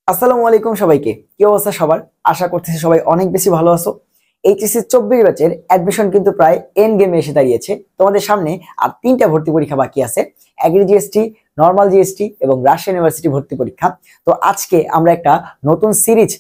আসসালামু আলাইকুম সবাইকে। কি অবস্থা সবার? আশা করতেছি সবাই অনেক বেশি ভালো আছো। এইচএসসি 24 ব্যাচের অ্যাডমিশন কিন্তু প্রায় এন্ড গেমে এসে দাঁড়িয়েছে। তোমাদের সামনে আর 3টা ভর্তি পরীক্ষা বাকি আছে, এগ্রি জিএসটি, নরমাল জিএসটি এবং রাজশাহী ইউনিভার্সিটি ভর্তি পরীক্ষা। তো আজকে আমরা একটা নতুন সিরিজ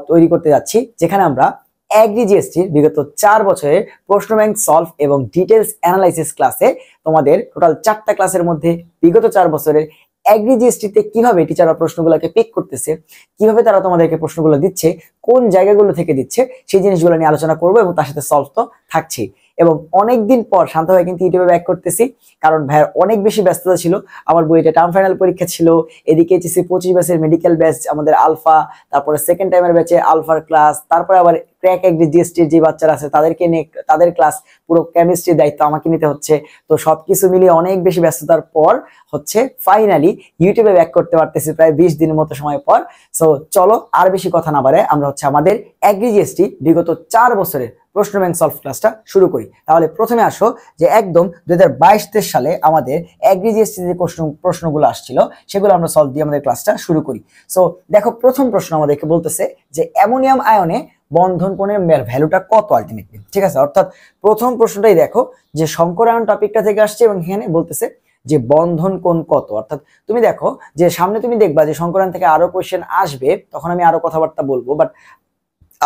তৈরি করতে যাচ্ছি, যেখানে আমরা এগ্রি জিএসটির বিগত 4 বছরের প্রশ্ন ব্যাংক সলভ এবং ডিটেলস অ্যানালাইসিস ক্লাসে তোমাদের টোটাল 4টা ক্লাসের মধ্যে বিগত 4 বছরের এগ্রি জিএসটিতে কিভাবে টিচাররা প্রশ্নগুলোকে পিক করতেছে, কিভাবে তারা তোমাদেরকে প্রশ্নগুলো দিচ্ছে, কোন জায়গাগুলো থেকে দিচ্ছে, সেই জিনিসগুলো নিয়ে আলোচনা করবো এবং তার সাথে সলভ তো থাকছেই। এবং অনেকদিন পর শান্ত ভাই কিন্তু ইউটিউবে ব্যাক করতেছি, কারণ ভাইয়ের অনেক বেশি ব্যস্ততা ছিল। আমার বইটা টার্ম ফাইনাল পরীক্ষা ছিল, এদিকে এইচএসসি 25 ব্যাচের মেডিকেল ব্যাচ আমাদের আলফা, তারপরে সেকেন্ড টাইমের ব্যাচে আলফার ক্লাস, তারপরে আবার ক্র্যাক এগ্রি জিএসটির যে বাচ্চারা আছে তাদেরকে নিয়ে তাদের ক্লাস, পুরো কেমিস্ট্রির দায়িত্ব আমাকে নিতে হচ্ছে। তো সবকিছু মিলিয়ে অনেক বেশি ব্যস্ততার পর হচ্ছে ফাইনালি ইউটিউবে ব্যাক করতে পারতেছি প্রায় 20 দিনের মতো সময় পর। সো চলো আর বেশি কথা না বাড়ে আমরা হচ্ছে আমাদের এগ্রি জিএসটি বিগত 4 বছরের প্রশ্ন ব্যাংক সলভ ক্লাসটা শুরু করি। তাহলে প্রথমে আসো যে একদম 2022-23 সালে আমাদের এগ্রি জিএসটি যে প্রশ্নগুলো আসছিল সেগুলো আমরা সলভ দিয়ে আমাদের ক্লাসটা শুরু করি। সো দেখো, প্রথম প্রশ্ন আমাদেরকে বলতেছে যে অ্যামোনিয়াম আয়নে বন্ধন কোণের ভ্যালুটা কত আলটিমেটলি, ঠিক আছে। অর্থাৎ প্রথম প্রশ্নটাই দেখো যে সংকরায়ন টপিকটা থেকে আসছে এবং এখানে বলতেছে যে বন্ধন কোণ কত। অর্থাৎ তুমি দেখো যে সামনে তুমি দেখবা যে সংকরায়ন থেকে আরো কোশ্চেন আসবে, তখন আমি আরো কথাবার্তা বলবো, বাট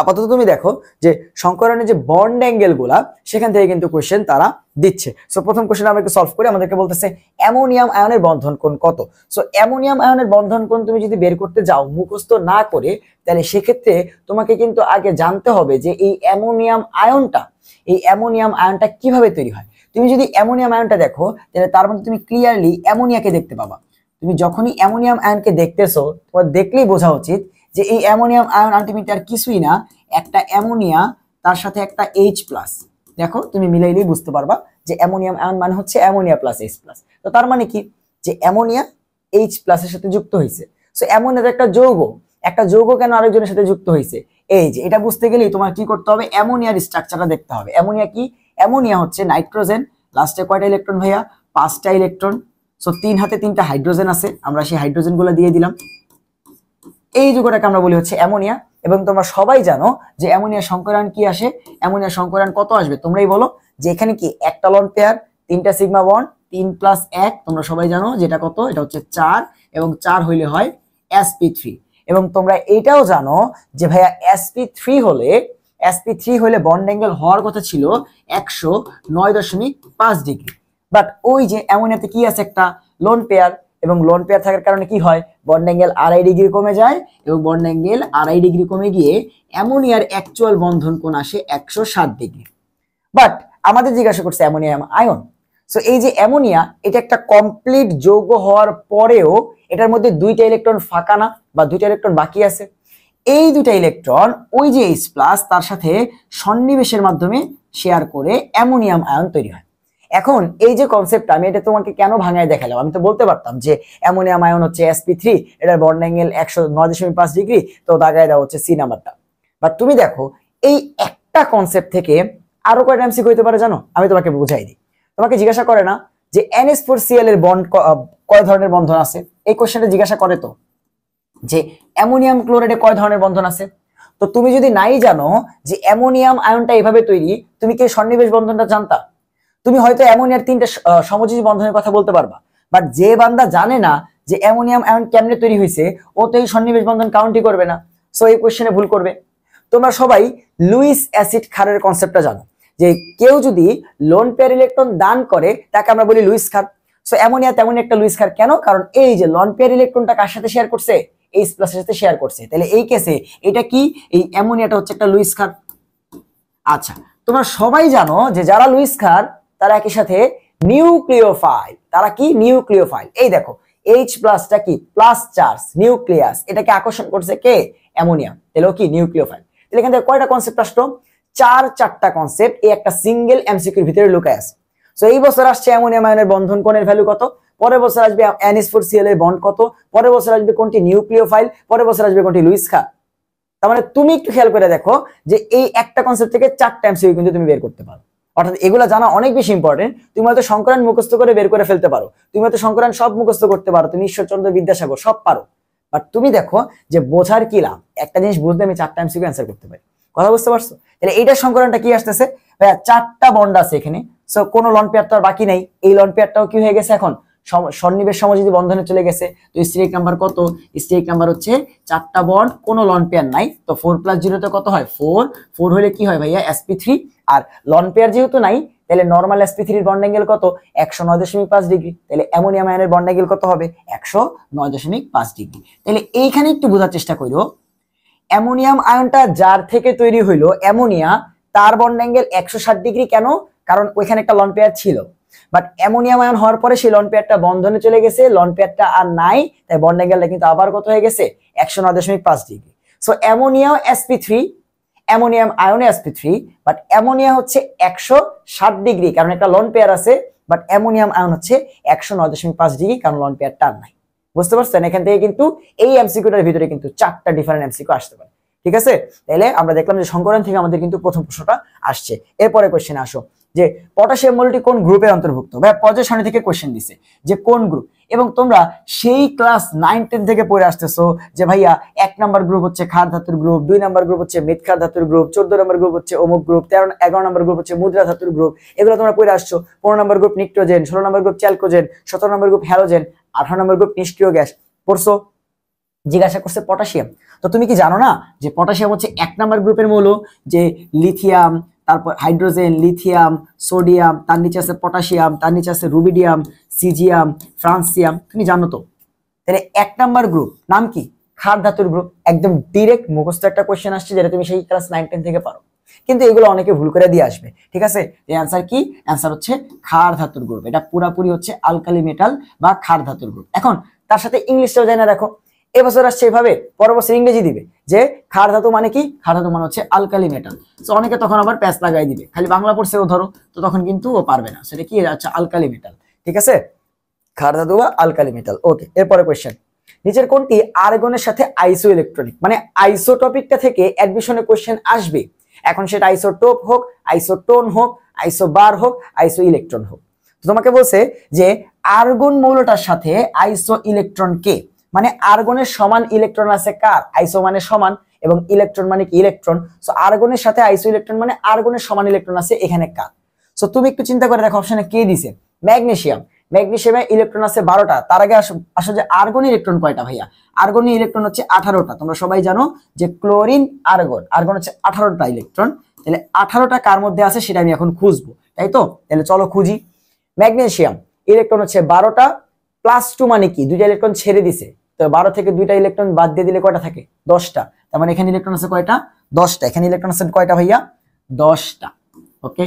আপাতত তুমি দেখো যে সংকরায়নের যে বন্ড অ্যাঙ্গেল গুলা সেখান থেকে কিন্তু কোশ্চেন তারা দিচ্ছে। সো প্রথম কোশ্চেন আমরা একটু সলভ করি। আমাদেরকে বলতেছে অ্যামোনিয়াম আয়নের বন্ধন কোণ কত। সো অ্যামোনিয়াম আয়নের বন্ধন কোণ তুমি যদি বের করতে যাও মুখস্থ না করে, তাহলে সেক্ষেত্রে তোমাকে কিন্তু আগে জানতে হবে যে এই অ্যামোনিয়াম আয়নটা কিভাবে তৈরি হয়। তুমি যদি অ্যামোনিয়াম আয়নটা দেখো, তাহলে তার মধ্যে তুমি ক্লিয়ারলি অ্যামোনিয়াকে দেখতে পাবা। তুমি যখনই অ্যামোনিয়াম আয়নকে দেখতেছো, তোমার দেখলেই বোঝা উচিত যে এই অ্যামোনিয়াম আয়ন আলটিমেটলি আর কিছুই না, একটা অ্যামোনিয়া তার সাথে একটা H+। দেখো তুমি মিলাইলেই বুঝতে পারবা যে অ্যামোনিয়াম আয়ন মানে হচ্ছে অ্যামোনিয়া প্লাস H+। তো তার মানে কি, যে অ্যামোনিয়া H+ এর সাথে যুক্ত হয়েছে। সো অ্যামোনিয়া একটা যৌগ কেন আরেকজনের সাথে যুক্ত হয়েছে, এই যে এটা বুঝতে গেলেই তোমার কি করতে হবে, অ্যামোনিয়ার স্ট্রাকচারটা দেখতে হবে। অ্যামোনিয়া কি? অ্যামোনিয়া হচ্ছে নাইট্রোজেন, লাস্টে কয়টা ইলেকট্রন ভাইয়া? 5টা ইলেকট্রন। সো 3 হাতে 3টা হাইড্রোজেন আছে, আমরা সেই হাইড্রোজেন গুলো দিয়ে দিলাম। এই যৌগটাকে আমরা বলি হচ্ছে অ্যামোনিয়া। এবং তোমরা সবাই জানো যে অ্যামোনিয়ার সংকরায়ন কি আসে, অ্যামোনিয়ার সংকরায়ন কত আসবে তোমরাই বলো। যে এখানে কি একটা লন পেয়ার, 3টা সিগমা বন্ড, 3 + 1, তোমরা সবাই জানো যেটা কত, এটা হচ্ছে 4, এবং 4 হইলে হয় sp3। এবং তোমরা এটাও জানো যে ভাইয়া sp3 হলে বন্ড অ্যাঙ্গেল হওয়ার কথা ছিল 109.5 ডিগ্রি। বাট ওই যে অ্যামোনিয়াতে কি আছে, একটা লোন পেয়ার, এবং লোন পেয়ার থাকার কারণে কি হয়, বন্ড অ্যাঙ্গেল 2.5 ডিগ্রি কমে যায়, এবং বন্ড অ্যাঙ্গেল 2.5 ডিগ্রি কমে গিয়ে অ্যামোনিয়ার অ্যাকচুয়াল বন্ধন কোণ আসে 107 ডিগ্রি। বাট আমাদের জিজ্ঞাসা করছে অ্যামোনিয়াম আয়ন। সো এই যে অ্যামোনিয়া, এটা একটা কমপ্লিট যৌগ হওয়ার পরেও এটার মধ্যে 2টা ইলেকট্রন ফাঁকা না, বা 2টা ইলেকট্রন বাকি আছে। এই 2টা ইলেকট্রন ওই যে H+ তার সাথে সন্নিবেশের মাধ্যমে শেয়ার করে অ্যামোনিয়াম আয়ন তৈরি হয়। এখন এই যে কনসেপ্টটা, আমি এটা তোমাকে কেন ভাঙায় দেখালাম, আমি তো বলতে পারতাম যে অ্যামোনিয়াম আয়ন হচ্ছে sp3, এটার বন্ড অ্যাঙ্গেল 109.5 ডিগ্রি, তো দাগায় দেওয়া হচ্ছে সি নাম্বারটা। বাট তুমি দেখো এই একটা কনসেপ্ট থেকে আরো কয়টা এমসিকিউ হইতে পারে জানো, আমি তোমাকে বুঝাই দিই। তোমাকে জিজ্ঞাসা করে না যে NH4Cl এর বন্ড কয় ধরনের বন্ধন আছে, এই কোশ্চেনটা জিজ্ঞাসা করে তো যে অ্যামোনিয়াম ক্লোরাইডে কয় ধরনের বন্ধন আছে। তো তুমি যদি নাই জানো যে অ্যামোনিয়াম আয়নটা এভাবে তৈরি, তুমি কি সন্নিবেশ বন্ধনটা জানতা? তুমি হয়তো অ্যামোনিয়ার 3টা সমযোজী বন্ধনের কথা বলতে পারবা, বাট যে বান্দা জানে না যে অ্যামোনিয়াম আয়ন কেমনে তৈরি হয়েছে, ও তো এই সন্নিবেশ বন্ধন কাউন্টই করবে না। সো এই কোশ্চেনে ভুল করবে। তোমরা সবাই লুইস অ্যাসিড ক্ষারের কনসেপ্টটা জানো, যে কেউ যদি লোন পেয়ার ইলেকট্রন দান করে তাকে আমরা বলি লুইস ক্ষার। সো অ্যামোনিয়া তেমন একটা লুইস ক্ষার কেন, কারণ এই যে লোন পেয়ার ইলেকট্রনটা কার সাথে শেয়ার করছে, H+ এর সাথে শেয়ার করছে। তাহলে এই কেসে এটা কি, এই অ্যামোনিয়াটা হচ্ছে একটা লুইস ক্ষার। আচ্ছা, তোমরা সবাই জানো যে যারা লুইস ক্ষার তারা একই সাথে নিউক্লিওফাইল। তারা কি? নিউক্লিওফাইল। এই দেখো H+টা কি, প্লাস চার্জ, নিউক্লিয়াস, এটাকে আকর্ষণ করছে কে? অ্যামোনিয়া। তাহলে কি? নিউক্লিওফাইল। তাহলে এখান থেকে কয়টা কনসেপ্ট আসলো? 4টা কনসেপ্ট এই একটা সিঙ্গেল এমসিকিউর ভিতরে লুকায় আছে। সো এই বছর আসছে অ্যামোনিয়াম আয়নের বন্ধন কোণের ভ্যালু কত, পরের বছর আসবে NH4Cl এর বন্ড কত, পরের বছর আসবে কোনটি নিউক্লিওফাইল, পরের বছর আসবে কোনটি লুইস ক্ষার। তার মানে তুমি একটু খেয়াল করে দেখো যে এই একটা কনসেপ্ট থেকে 4টা এমসিকিউ কিন্তু তুমি বের করতে পারো। অর্থাৎ এগুলা জানা অনেক বেশি ইম্পর্টেন্ট। তুমি হয়তো সংকরায়ন মুখস্থ করে বের করে ফেলতে পারো, তুমি হয়তো সংকরায়ন সব মুখস্থ করতে পারো, তুমি ঈশ্বরচন্দ্র বিদ্যাসাগর সব পারো, বাট তুমি দেখো যে বোঝার কি লাভ, একটা জিনিস বুঝতে আমি 4টা এমসিকিউ অ্যান্সার করতে পারি। কথা বুঝতে পারছো? তাহলে এইটার সংকলনটা কি আসতেছে ভাইয়া, 4টা বন্ড আছে এখানে, সো কোনো লন পেয়ার তো আর বাকি নাই। এই লন পেয়ারটাও কি হয়ে গেছে এখন সন্নিবেশ সমযোজী বন্ধনে চলে গেছে। তো স্টেরিক নাম্বার কত? স্টেরিক নাম্বার হচ্ছে 4টা বন্ড, কোনো লন পেয়ার নাই। তো 4 + 0 তে কত হয়? 4। 4 হলে কি হয় ভাইয়া? sp3। আর লন পেয়ার যেহেতু নাই, তাহলে নরমাল sp3 এর বন্ড অ্যাঙ্গেল কত? 109.5 ডিগ্রি। তাহলে অ্যামোনিয়াম আয়নের বন্ড অ্যাঙ্গেল কত হবে? 109.5 ডিগ্রি। তাহলে এইখানে একটু বোঝার চেষ্টা করো, অ্যামোনিয়াম আয়নটা যার থেকে তৈরি হইলো অ্যামোনিয়া, তার বন্ড অ্যাঙ্গেল 160 ডিগ্রি। কেন? কারণ ওইখানে একটা লন পেয়ার ছিল, বাট অ্যামোনিয়াম আয়ন হওয়ার পরে সেই লন পেয়ারটা বন্ধনে চলে গেছে, লন পেয়ারটা আর নাই, তাই বন্ড অ্যাঙ্গেলটা কিন্তু আবার কত হয়ে গেছে? 109.5 ডিগ্রি। সো অ্যামোনিয়াও sp3, অ্যামোনিয়াম আয়নে sp3, বাট অ্যামোনিয়া হচ্ছে 160 ডিগ্রি কারণ একটা লন পেয়ার আছে, বাট অ্যামোনিয়াম আয়ন হচ্ছে 109.5 ডিগ্রি কারণ লন পেয়ারটা নাই। বুঝতে পারছেন? এখান থেকে কিন্তু এই এমসিকিউটার ভিতরে কিন্তু 4টা ডিফারেন্ট এমসিকিউ আসতে পারে। ঠিক আছে? তাহলে আমরা দেখলাম যে সংকরণ থেকে আমাদের কিন্তু প্রথম প্রশ্নটা আসছে। এরপরে কোশ্চেন আসো যে পটাশিয়াম মৌলটি কোন গ্রুপের অন্তর্ভুক্ত? ভাই পর্যায় সারণী থেকে কোশ্চেন দিছে যে কোন গ্রুপ, এবং তোমরা সেই ক্লাস 9-10 থেকে পড়ে আসতেছো যে ভাইয়া 1 নাম্বার গ্রুপ হচ্ছে ক্ষার ধাতুর গ্রুপ, 2 নাম্বার গ্রুপ হচ্ছে মৃৎ ক্ষার ধাতুর গ্রুপ, 14 নাম্বার গ্রুপ হচ্ছে অমুক গ্রুপ, 11 নাম্বার গ্রুপ হচ্ছে মুদ্রা ধাতুর গ্রুপ। এগুলো তোমরা পড়ে আসছো। 15 number group pnictogen, 16 number group chalcogen, 17 number group halogen, 18 number group নিষ্ক্রিয় গ্যাস পড়ছো। জিজ্ঞাসা করছে পটাশিয়াম, তো তুমি কি জানো না যে পটাশিয়াম হচ্ছে 1 নাম্বার গ্রুপের মৌল, যে লিথিয়াম, তারপর হাইড্রোজেন, লিথিয়াম, সোডিয়াম, তার নিচে আছে পটাশিয়াম, তার নিচে আছে রুবিডিয়াম, সিজিয়াম, ফ্রান্সিয়াম। তুমি জানো তো? তাহলে 1 নাম্বার গ্রুপ নাম কি? ক্ষার ধাতুর গ্রুপ। একদম ডিরেক্ট মুখস্থ একটা কোশ্চেন আসছে যেটা তুমি সেই ক্লাস 9-10 থেকে পারো, কিন্তু এগুলো অনেকে ভুল করে দিয়ে আসবে। ঠিক আছে? এই অ্যান্সার কি? অ্যান্সার হচ্ছে ক্ষার ধাতুর গ্রুপ। এটা পুরাপুরি হচ্ছে আলকালি মেটাল বা ক্ষার ধাতুর গ্রুপ। এখন তার সাথে ইংলিশটাও জানা রাখো, এবছর আসছে এভাবে, পরের বছর ইংরেজি দিবে যে ক্ষার ধাতু মানে কি? ক্ষার ধাতু মানে হচ্ছে আলকালি মেটাল। তো অনেকে তখন আবার প্যাচ লাগাই দিবে, খালি বাংলা পড়ছে ও ধরো, তো তখন কিন্তু ও পারবে না। সেটা কি? আচ্ছা, আলকালি মেটাল। ঠিক আছে? ক্ষার ধাতু বা আলকালি মেটাল। ওকে, এরপরে কোশ্চেন, নিচের কোনটি আর্গনের সাথে আইসো ইলেকট্রনিক? মানে আইসোটপিকটা থেকে অ্যাডমিশনে কোশ্চেন আসবে। এখন সেটা আইসোটোপ হোক, আইসোটোন হোক, আইসোবার হোক, আইসো ইলেকট্রন হোক। তো তোমাকে বলছে যে আর্গন মৌলটার সাথে আইসো ইলেকট্রন কে? মানে আর্গনের সমান ইলেকট্রন আছে কার? আইসো মানে সমান, এবং ইলেকট্রন মানে কি? ইলেকট্রন। সো আর্গনের সাথে আইসো ইলেকট্রন মানে আর্গনের সমান ইলেকট্রন আছে এখানে কার? সো তুমি একটু চিন্তা করে দেখো, অপশনে কে দিছে? ম্যাগনেসিয়াম। ম্যাগনেসিয়ামে ইলেকট্রন আছে 12টা। তার আগে আসো যে আর্গন ইলেকট্রন কয়টা ভাইয়া? আর্গন ইলেকট্রন হচ্ছে 18টা। তোমরা সবাই জানো যে ক্লোরিন, আর্গন, আর্গন হচ্ছে 18টা ইলেকট্রন। তাহলে 18টা কার মধ্যে আছে সেটা আমি এখন খুঁজবো, তাই তো? তাহলে চলো খুঁজি। ম্যাগনেসিয়াম ইলেকট্রন হচ্ছে 12টা, +2 মানে কি? 2টা ইলেকট্রন ছেড়ে দিছে। তো 12 থেকে 2টা ইলেকট্রন বাদ দিয়ে দিলে কয়টা থাকে? 10টা। তার মানে এখানে ইলেকট্রন আছে কয়টা? 10টা। এখানে ইলেকট্রন আছে কয়টা ভাইয়া? 10টা। ওকে।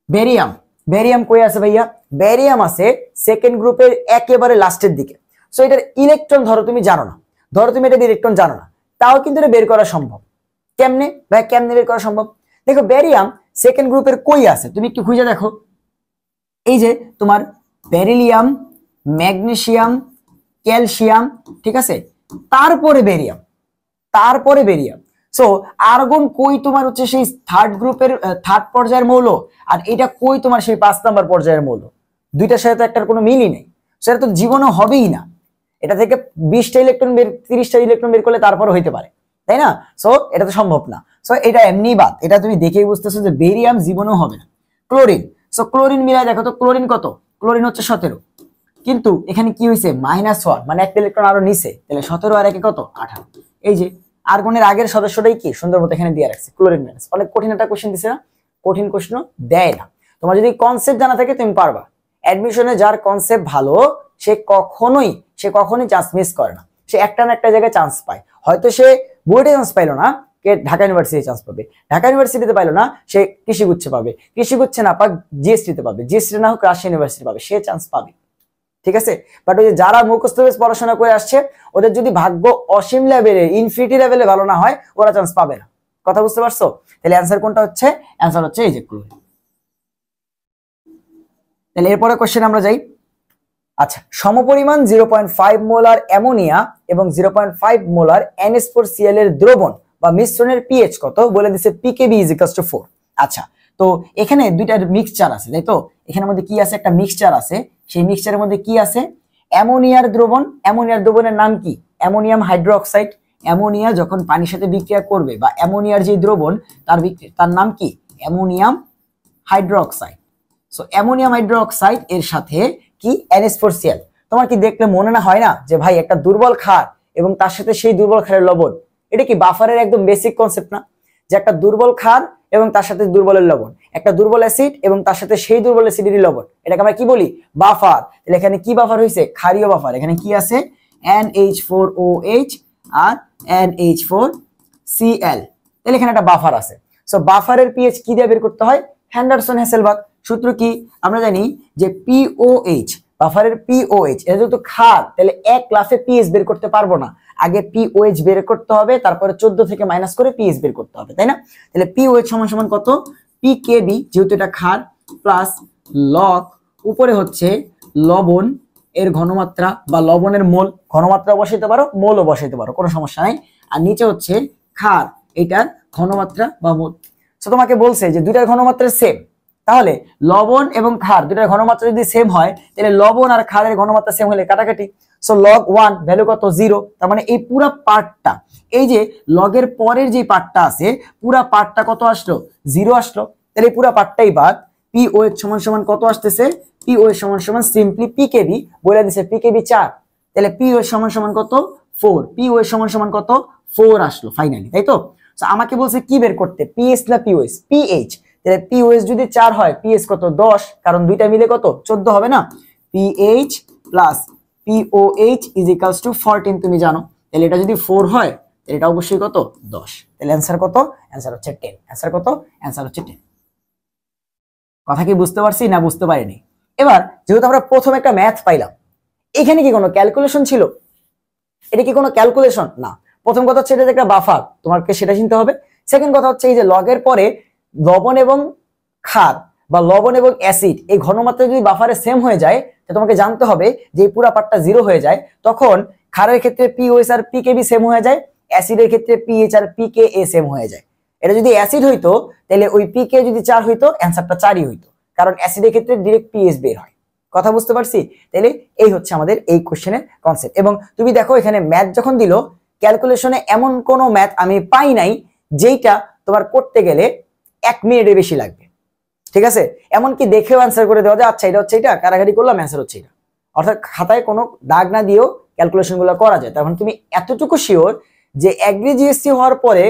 বেরিয়াম, বেরিয়াম কই আছে ভাইয়া? বেরিয়াম আছে সেকেন্ড গ্রুপের একেবারে লাস্টের দিকে। সো এটার ইলেকট্রন ধরো তুমি জানো না, ধরো তুমি এটার ইলেকট্রন জানো না, তাও কিন্তু এটা বের করা সম্ভব। কেমনে ভাই? কেমনে বের করা সম্ভব? দেখো, বেরিয়াম সেকেন্ড গ্রুপের কই আছে তুমি একটু খুঁজে দেখো। এই যে তোমার বেরিলিয়াম, ম্যাগনেসিয়াম, ক্যালসিয়াম, ঠিক আছে, তারপরে বেরিয়াম, তারপরে বেরিয়াম। সো আর্গন কই তোমার হচ্ছে সেই থার্ড গ্রুপের থার্ড পর্যায়ের মৌল, আর এটা কই তোমার সেই 5 নাম্বার পর্যায়ের মৌল। দুইটার সাথে তো একটার কোনো মিলই নেই, সেটা তো জীবনও হবেই না। এটা থেকে 20টা ইলেকট্রন বের, 30টা ইলেকট্রন বের করলে তারপরে হইতে পারে, তাই না? সো এটা তো সম্ভব না। সো এটা এমনি বাদ, এটা তুমি দেখেই বুঝতেছো যে বেরিয়াম জীবনও হবে না। ক্লোরিন, সো ক্লোরিন মিলাই দেখো তো, ক্লোরিন কত? ক্লোরিন হচ্ছে 17, কিন্তু এখানে কি হয়েছে? -1, মানে একটা ইলেকট্রন আরো নিচে। তাহলে 17 আর 1 কত? 18। এই যে আর্গনের আগের সদস্যটাই কি সুন্দর মতো এখানে দিয়ে রাখছে, ক্লোরিন মাইনাস। অনেক কঠিন একটা কোশ্চেন দিছে না? কঠিন কোশ্চেন দেয় না। তোমার যদি কনসেপ্ট জানা থাকে তুমি পারবা। অ্যাডমিশনে যার কনসেপ্ট ভালো সে কখনোই চান্স মিস করে না। সে একটা না একটা জায়গায় চান্স পায়। হয়তো সে বুয়েটে চান্স পাইলো না, কে ঢাকা ইউনিভার্সিটি চান্স পাবে। ঢাকা ইউনিভার্সিটিতে পাইলো না, সে কৃষিগুচ্ছে পাবে। কৃষিগুচ্ছে না পাক জিএসটিতে পাবে। জিএসটি না হোক রাজশাহী ইউনিভার্সিটি পাবে। সে চান্স পাবে। ঠিক আছে? বাট ওই যে যারা মুখস্থ বেস পড়াশোনা করে আসছে, ওদের যদি ভাগ্য অসীম লেভেলে, ইনফিনিটি লেভেলে ভালো না হয়, ওরা চান্স পাবে না। কথা বুঝতে পারছো? তাহলে অ্যান্সার কোনটা হচ্ছে? অ্যান্সার হচ্ছে এই যে ক্লোরিন। তাহলে এরপরে কোশ্চেন আমরা যাই। আচ্ছা, সমপরিমাণ 0.5 মোলার অ্যামোনিয়া এবং 0.5 মোলার NH4Cl এর দ্রবণ বা মিশ্রণের পিএইচ কত? বলে দিছে pKb = 4। আচ্ছা, তো এখানে দুইটা মিক্সচার আছে, তাই তো? এখানের মধ্যে কি আছে? একটা মিক্সচার আছে। সেই মিক্সচারের মধ্যে কি আছে? অ্যামোনিয়ার দ্রবণ। অ্যামোনিয়ার দ্রবণের নাম কি? অ্যামোনিয়াম হাইড্রোক্সাইড, অ্যামোনিয়া যখন পানির সাথে বিক্রিয়া করবে বা অ্যামোনিয়ার যে দ্রবণ তার নাম কি? Ammonium hydroxide. So ammonium hydroxide এর সাথে কি NH4Cl। তোমার কি দেখলে মনে না হয় না যে ভাই একটা দুর্বল ক্ষার এবং তার সাথে সেই দুর্বল ক্ষারের লবণ, এটা কি বাফারের একদম বেসিক কনসেপ্ট না? যে একটা দুর্বল ক্ষার এবং তার সাথে দুর্বলের লবণ, একটা দুর্বল অ্যাসিড এবং তার সাথে সেই দুর্বল অ্যাসিডেরই লবণ, এটাকে আমরা কি বলি? বাফার। তাহলে এখানে কি বাফার হয়েছে? ক্ষারীয় বাফার। এখানে কি আছে? NH4OH আর NH4Cl। তাহলে এখানে একটা বাফার আছে। সো বাফারের পিএইচ কি দিয়ে বের করতে হয়? হ্যান্ডারসন হেসেলবাগ সূত্র কি আমরা জানি যে POH, বাফারের POH, এটা যেহেতু ক্ষার তাহলে এক লাফে পিএইচ বের করতে পারবো না, আগে POH বের করতে হবে, তারপরে 14 থেকে মাইনাস করে পিএইচ বের করতে হবে, তাই না? তাহলে POH সমান সমান কত? PKB, যেহেতু এটা ক্ষার, প্লাস লগ উপরে হচ্ছে লবণ এর ঘনমাত্রা বা লবণের মোল, ঘনমাত্রা বসাইতে পারো, মোলও বসাইতে পারো, কোনো সমস্যা নাই। আর নিচে হচ্ছে ক্ষার, এটার ঘনমাত্রা বা মোল। সো তোমাকে বলছে যে দুইটার ঘনমাত্রা সেম, তাহলে লবণ এবং ক্ষার দুইটার ঘনমাত্রা যদি সেম হয় তাহলে লবণ আর ক্ষারের ঘনমাত্রা সেম হলে কাটাকাটি। সো লগ 1 ভ্যালু কত? 0। তার মানে এই পুরো পার্টটা, এই যে লগের পরের যে পার্টটা আছে পুরো পার্টটা কত আসলো? 0 আসলো। তাহলে পুরো পার্টটাই বাদ। POH সমান সমান কত আসতেছে? POH সমান সমান সিম্পলি PKB বলে দিছে, PKB 4। তাহলে POH সমান সমান কত? 4। POH সমান সমান কত? 4 আসলো ফাইনালি, তাই তো? সো আমাকে বলছে কি বের করতে? পিএইচ না POH? PH। তাহলে POH যদি 4 হয় পিএইচ কত? 10, কারণ দুইটা মিলে কত? 14 হবে না? PH plus POH is equals two 14, তুমি জানো। তাহলে এটা যদি 4 হয় তাহলে এটা অবশ্যই কত? 10। তাহলে অ্যানসার কত? অ্যানসার হচ্ছে 10। অ্যানসার কত? অ্যানসার হচ্ছে 10। কথা কি বুঝতে পারছি না বুঝতে পারিনি? এবার যেহেতু আমরা প্রথম একটা ম্যাথ পাইলাম, এখানে কি কোনো ক্যালকুলেশন ছিল? এটা কি কোনো ক্যালকুলেশন? না। প্রথম কথা হচ্ছে এটা একটা বাফার, তোমাকে সেটা চিনতে হবে। সেকেন্ড কথা হচ্ছে এই যে লগের পরে লবণ এবং ক্ষার বা লবণ এবং অ্যাসিড এই ঘনমাত্রা যদি বাফারে সেম হয়ে যায়, তোমাকে জানতে হবে যে এই পুরো পার্টটা 0 হয়ে যায়, তখন ক্ষারের ক্ষেত্রে POH আর PKB সেম হয়ে যায়, অ্যাসিডের ক্ষেত্রে PH আর PKA সেম হয়ে যায়। এটা যদি অ্যাসিড হইতো তাহলে ওই PK যদি 4 হইতো অ্যান্সারটা 4ই হইতো, কারণ অ্যাসিডের ক্ষেত্রে ডিরেক্ট পিএইচ বের হয়। কথা বুঝতে পারছি? তাহলে এই হচ্ছে আমাদের এই কোশ্চেনের কনসেপ্ট। এবং তুমি দেখো এখানে ম্যাথ যখন দিল, ক্যালকুলেশনে এমন কোনো ম্যাথ আমি পাই নাই যেইটা তোমার করতে গেলে 1 মিনিটের বেশি লাগবে, ঠিক আছে? এমনকি দেখেও অ্যান্সার করে দেওয়া যায়, আচ্ছা এটা হচ্ছে এটা, কারাগারি করলাম অ্যান্সার হচ্ছে এটা। অর্থাৎ খাতায় কোনো দাগ না দিয়েও ক্যালকুলেশন গুলো করা যায়। তখন তুমি এতটুকু শিওর যে এগ্রি জিএসসি হওয়ার পরে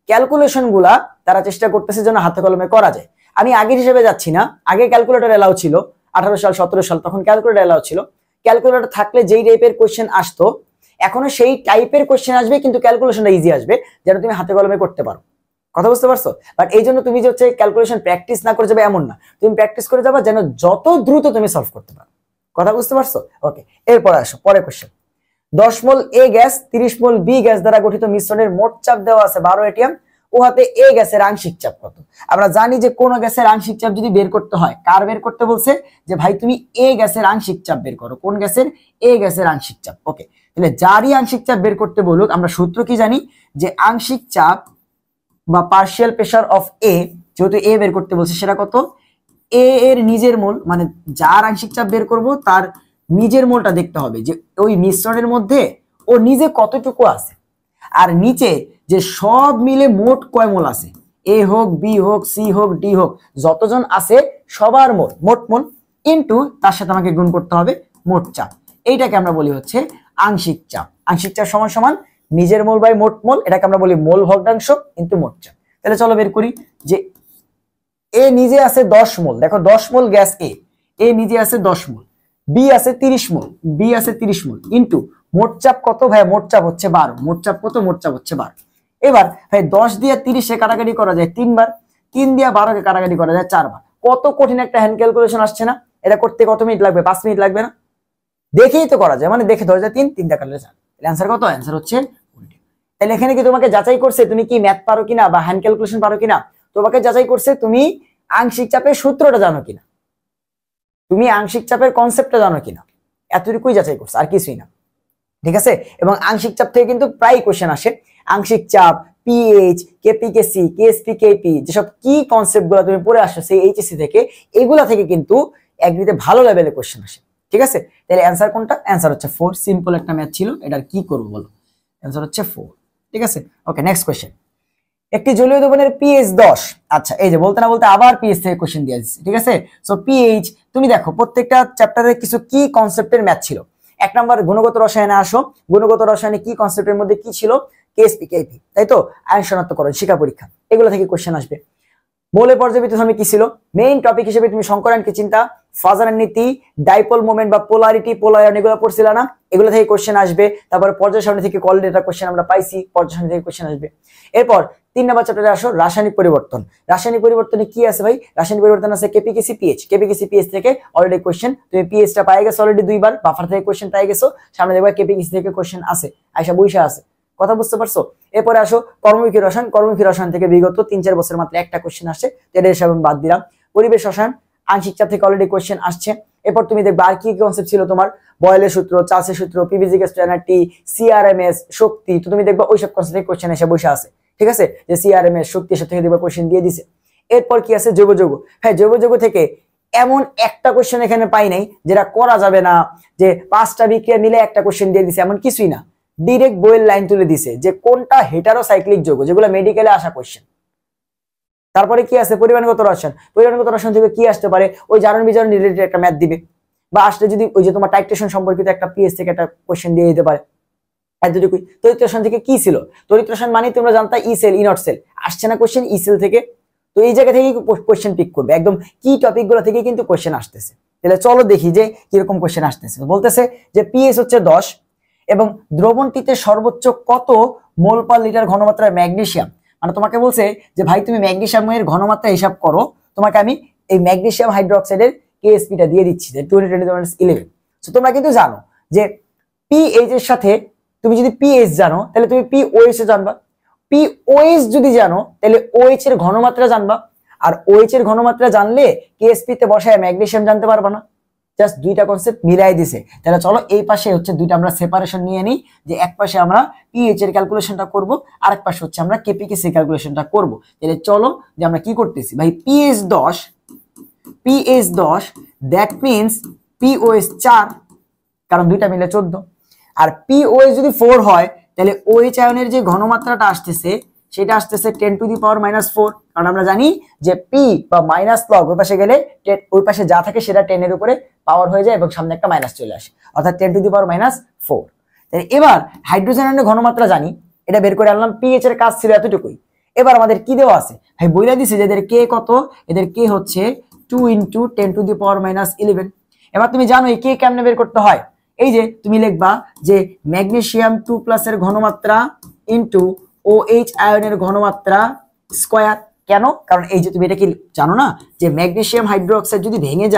ক্যালকুলেশন গুলা তারা চেষ্টা করতেছে যেন হাতে কলমে করা যায়। আমি আগের হিসেবে যাচ্ছি না, আগে ক্যালকুলেটর এলাও ছিল, 18 সাল 17 সাল তখন ক্যালকুলেটর এলাও ছিল। ক্যালকুলেটর থাকলে যেই টাইপের কোশ্চেন আসতো এখনো সেই টাইপের কোশ্চেন আসবে, কিন্তু ক্যালকুলেশনটা ইজি আসবে যেন তুমি হাতে কলমে করতে পারো। কথা বুঝতে পারছো? বাট এই জন্য তুমি যে হচ্ছে ক্যালকুলেশন প্র্যাকটিস না করে যাবে এমন না, তুমি প্র্যাকটিস করে যাবা যেন যত দ্রুত তুমি সলভ করতে পারো। কথা বুঝতে পারছো? ওকে, এরপর আসো পরের কোশ্চেন। 10 মোল এ গ্যাস 30 মোল বি গ্যাস দ্বারা গঠিত মিশ্রণের মোট চাপ দেওয়া আছে 12 atm, উহাতে এ গ্যাসের আংশিক চাপ কত? আমরা জানি যে কোন গ্যাসের আংশিক চাপ যদি বের করতে হয়, কার বের করতে বলছে? যে ভাই তুমি এ গ্যাসের আংশিক চাপ বের করো। কোন গ্যাসের? এ গ্যাসের আংশিক চাপ। ওকে, তাহলে যারই আংশিক চাপ বের করতে বলুক, আমরা সূত্র কি জানি? যে আংশিক চাপ বা পার্শিয়াল প্রেসার অফ এ, যেহেতু এ বের করতে বলছে, সেটা কত? এ এর নিজের মোল, মানে যার আংশিক চাপ বের করব তার নিজের মোলটা দেখতে হবে যে ওই মিশ্রণের মধ্যে ও নিজে কতটুকু আছে, আর নিচে যে সব মিলে মোট কয় মোল আছে, এ হোক বি হোক সি হোক ডি হোক, যতজন আছে সবার মোল, মোট মোল ইনটু তার সাথে আমাকে গুণ করতে হবে মোট চাপ। এইটাকে আমরা বলি হচ্ছে আংশিক চাপ। আংশিক চাপ সমান সমান নিজের মোল বাই মোট মোল, এটাকে আমরা বলি মোল ভগ্নাংশ ইনটু মোট চাপ। তাহলে চলো বের করি যে এ নিজে আছে 10 মোল, দেখো 10 মোল গ্যাস এ নিজে আছে 10 মোল, বি আছে 30 মোল, বি আছে 30 মোল ইনটু মোট চাপ কত? ভাই মোট চাপ হচ্ছে 12। মোট চাপ কত? মোট চাপ হচ্ছে 12। এবার ভাই 10 দিয়ে 30 এ কাটাকাটি করা যায় 3 বার, 3 দিয়ে 12 কে কাটাকাটি করা যায় 4 বার। কত কঠিন একটা হ্যান্ড ক্যালকুলেশন আসছে না? এটা করতে কত মিনিট লাগবে? 5 মিনিট লাগবে না? দেখেই তো করা যায়, মানে দেখে 10 দিয়ে 3, 3টা কাটলে 4। তাহলে অ্যান্সার কত? অ্যান্সার হচ্ছে 20। তাহলে এখানে কি তোমাকে যাচাই করছে তুমি কি ম্যাথ পারো কিনা বা হ্যান্ড ক্যালকুলেশন পারো কিনা? তোমাকে যাচাই করছে তুমি আংশিক চাপের সূত্রটা জানো কিনা, তুমি আংশিক চাপের কনসেপ্টটা জানো কিনা, এতটুকুই যাচাই করছে, আর কিছুই না। ঠিক আছে? এবং আংশিক চাপ থেকে কিন্তু প্রায় কোশ্চেন আসে। আংশিক চাপ, পিএইচ, কেপিকেসি, কেএসপি, কেপি, যেসব কি কনসেপ্ট গুলো তুমি পড়ে আসছো সেই এইচএসসি থেকে, এগুলা থেকে কিন্তু এগ্রিতে ভালো লেভেলের কোশ্চেন আসে। ঠিক আছে? তাহলে অ্যান্সার কোনটা? অ্যান্সার হচ্ছে 4। সিম্পল একটা ম্যাথ ছিল, এটার কি করবো বলো? অ্যান্সার হচ্ছে 4। ঠিক আছে, ওকে নেক্সট কোশ্চেন। একটি জলীয় দ্রবণের পিএইচ 10। আচ্ছা, এই যে বলতে না বলতে আবার পিএইচ থেকে কোশ্চেন দিয়ে দিচ্ছি। ঠিক আছে, সো পিএইচ তুমি দেখো প্রত্যেকটা চ্যাপ্টারে কিছু কি কনসেপ্টের ম্যাথ ছিল। এক নাম্বার গুণগত রসায়নে আসো, গুণগত রসায়নে কি কনসেপ্টের মধ্যে কি ছিল, কেএসপি কেপি, তাই তো, আয়ন শনাক্তকরণ, শিক্ষা পরীক্ষা, এগুলো থেকে কোশ্চেন আসবে। মৌলের পর্যাবৃত্ত সময় কি ছিল, মেইন টপিক হিসেবে তুমি সংকরায়নকে চিন্তা, ফাজারের নীতি, ডাইপোল মোমেন্ট বা পোলারিটি, পোলায়ন, এগুলো পড়ছিল না, এগুলো থেকে কোশ্চেন আসবে। তারপরে পর্যায় সারণী থেকে কল ডেটা কোশ্চেন আমরা পাইছি, পর্যায় সারণী থেকে কোশ্চেন আসবে। এরপর 3 নাম্বার চ্যাপ্টারে আসো, রাসায়নিক পরিবর্তন। রাসায়নিক পরিবর্তনে কি আছে ভাই, রাসায়নিক পরিবর্তন আছে কেপিকেসি পিএইচ, কেপিকেসি পিএইচ থেকে অলরেডি কোশ্চেন, তুমি পিএইচটা পাই গেছো অলরেডি 2 বার, বাফার থেকে কোশ্চেন পাই গেছো, সামনে দেখবা কেপিকেসি থেকে কোশ্চেন আছে, আয়সা বইসা আছে, কথা বুঝতে পারছো। এরপরে আসো কর্মমুখী রসায়ন, কর্মমুখী রসায়ন থেকে বিগত 3-4 বছর মাত্র একটা কোশ্চেন আসছে, এর হিসাবে আমি বাদ দিলাম। পরিবেশ রসায়ন, আংশিক চাপ থেকে অলরেডি কোশ্চেন আসছে। এরপর তুমি দেখবে আর কি কনসেপ্ট ছিল তোমার, বয়েলের সূত্র, চার্লসের সূত্র, পিভিজি গ্যাস পেনাল্টি, সিআরএমএস, শক্তি, তো তুমি দেখবা ওইসব কনসেপ্ট থেকে কোশ্চেন এসে বসে আছে। ঠিক আছে, যে সিআরএমএস, শক্তি, এসব থেকে দেখবা কোশ্চেন দিয়ে দিছে। এরপর কি আছে, জৈব যৌগ। হ্যাঁ, জৈব যৌগ থেকে এমন একটা কোশ্চেন এখানে পাই নাই যেটা করা যাবে না, যে 5টা বিক্রিয়া মিলে একটা কোশ্চেন দিয়ে দিছে, এমন কিছুই না। ডিরেক্ট বইয়ের লাইন তুলে দিছে যে কোনটা হেটারোসাইক্লিক যৌগ, যেগুলো মেডিকেলে আসা কোশ্চেন। তারপরে কি আছে, পরিমাণগত রসায়ন। পরিমাণগত রসায়ন থেকে কি আসতে পারে, ওই জারণ বিজারণ রিলেটেড একটা ম্যাথ দিবে, বা আসলে যদি ওই যে তোমার টাইট্রেশন সম্পর্কিত একটা পিএইচ থেকে একটা কোশ্চেন দিয়ে দিতে পারে। এতটুকুই। তড়িৎ রসায়ন থেকে কি ছিল, তড়িৎ রসায়ন মানে তোমরা জানতা ই সেল, ই নট সেল, আসছে না কোশ্চেন ই সেল থেকে, তো এই জায়গা থেকে কোশ্চেন পিক করবে, একদম কি টপিক গুলো থেকে কিন্তু কোশ্চেন আসতেছে। তাহলে চলো দেখি যে কিরকম কোশ্চেন আসতেছে। বলতেছে যে পিএইচ হচ্ছে 10 এবং দ্রবণটিতে সর্বোচ্চ কত মোল পার লিটার ঘনমাত্রার ম্যাগনেসিয়াম, মানে তোমাকে বলছে যে ভাই তুমি ম্যাগনেসিয়ামের ঘনমাত্রা হিসাব করো, তোমাকে আমি এই ম্যাগনেসিয়াম হাইড্রোক্সাইডের কেএসপিটা দিয়ে দিচ্ছি, 20 × 10⁻11। সো তোমরা কিন্তু জানো যে পিএইচ এর সাথে তুমি যদি পিএইচ জানো তাহলে তুমি পিওএইচ এ জানবা, পিওএইচ যদি জানো তাহলে ওএইচ এর ঘনমাত্রা জানবা, আর ওএইচ এর ঘনমাত্রা জানলে কেএসপি তে বসায় ম্যাগনেসিয়াম জানতে পারবা না। জাস্ট দুইটা কনসেপ্ট মিলাই দিছে। তাহলে চলো এই পাশে হচ্ছে দুইটা আমরা সেপারেশন নিয়ে নিই, যে এক পাশে আমরা পিএইচ এর ক্যালকুলেশনটা করব, আর এক পাশে হচ্ছে আমরা কেপিকেসি ক্যালকুলেশনটা করব। তাহলে চলো যে আমরা কি করতেছি ভাই, পিএইচ 10, দ্যাট মিন্স পিওএইচ 4, কারণ দুইটা মিলে 14, আর পিওএইচ যদি 4 হয় তাহলে ওএইচ আয়নের যে ঘনমাত্রাটা আসতেছে সেটা আসতেছে 10⁻⁴, কারণ আমরা জানি যে পি বা মাইনাস লগ ওই পাশে গেলে ওই পাশে যা থাকে সেটা 10 এর উপরে পাওয়ার হয়ে যায় এবং সামনে একটা মাইনাস চলে আসে, অর্থাৎ 10⁻⁴। তাহলে এবার হাইড্রোজেন আয়নের ঘনমাত্রা জানি, এটা বের করে আনলাম, পিএইচ এর কাজ ছিল এতটুকুই। এবার আমাদের কি দেওয়া আছে ভাই, বইলা দিছে যে এদের কে কত, এদের কে হচ্ছে 2 × 10⁻11। এবার তুমি জানো এই কে কেমনে বের করতে হয়, এই যে তুমি লিখবা যে ম্যাগনেসিয়াম 2+ এর ঘনমাত্রা ইনটু OH আয়নের ঘনমাত্রা স্কয়ার। কেন, কারণ এই যে তুমি এটা কি জানো না যে ম্যাগনেসিয়াম হাইড্রোক্সাইড যদি ভেঙে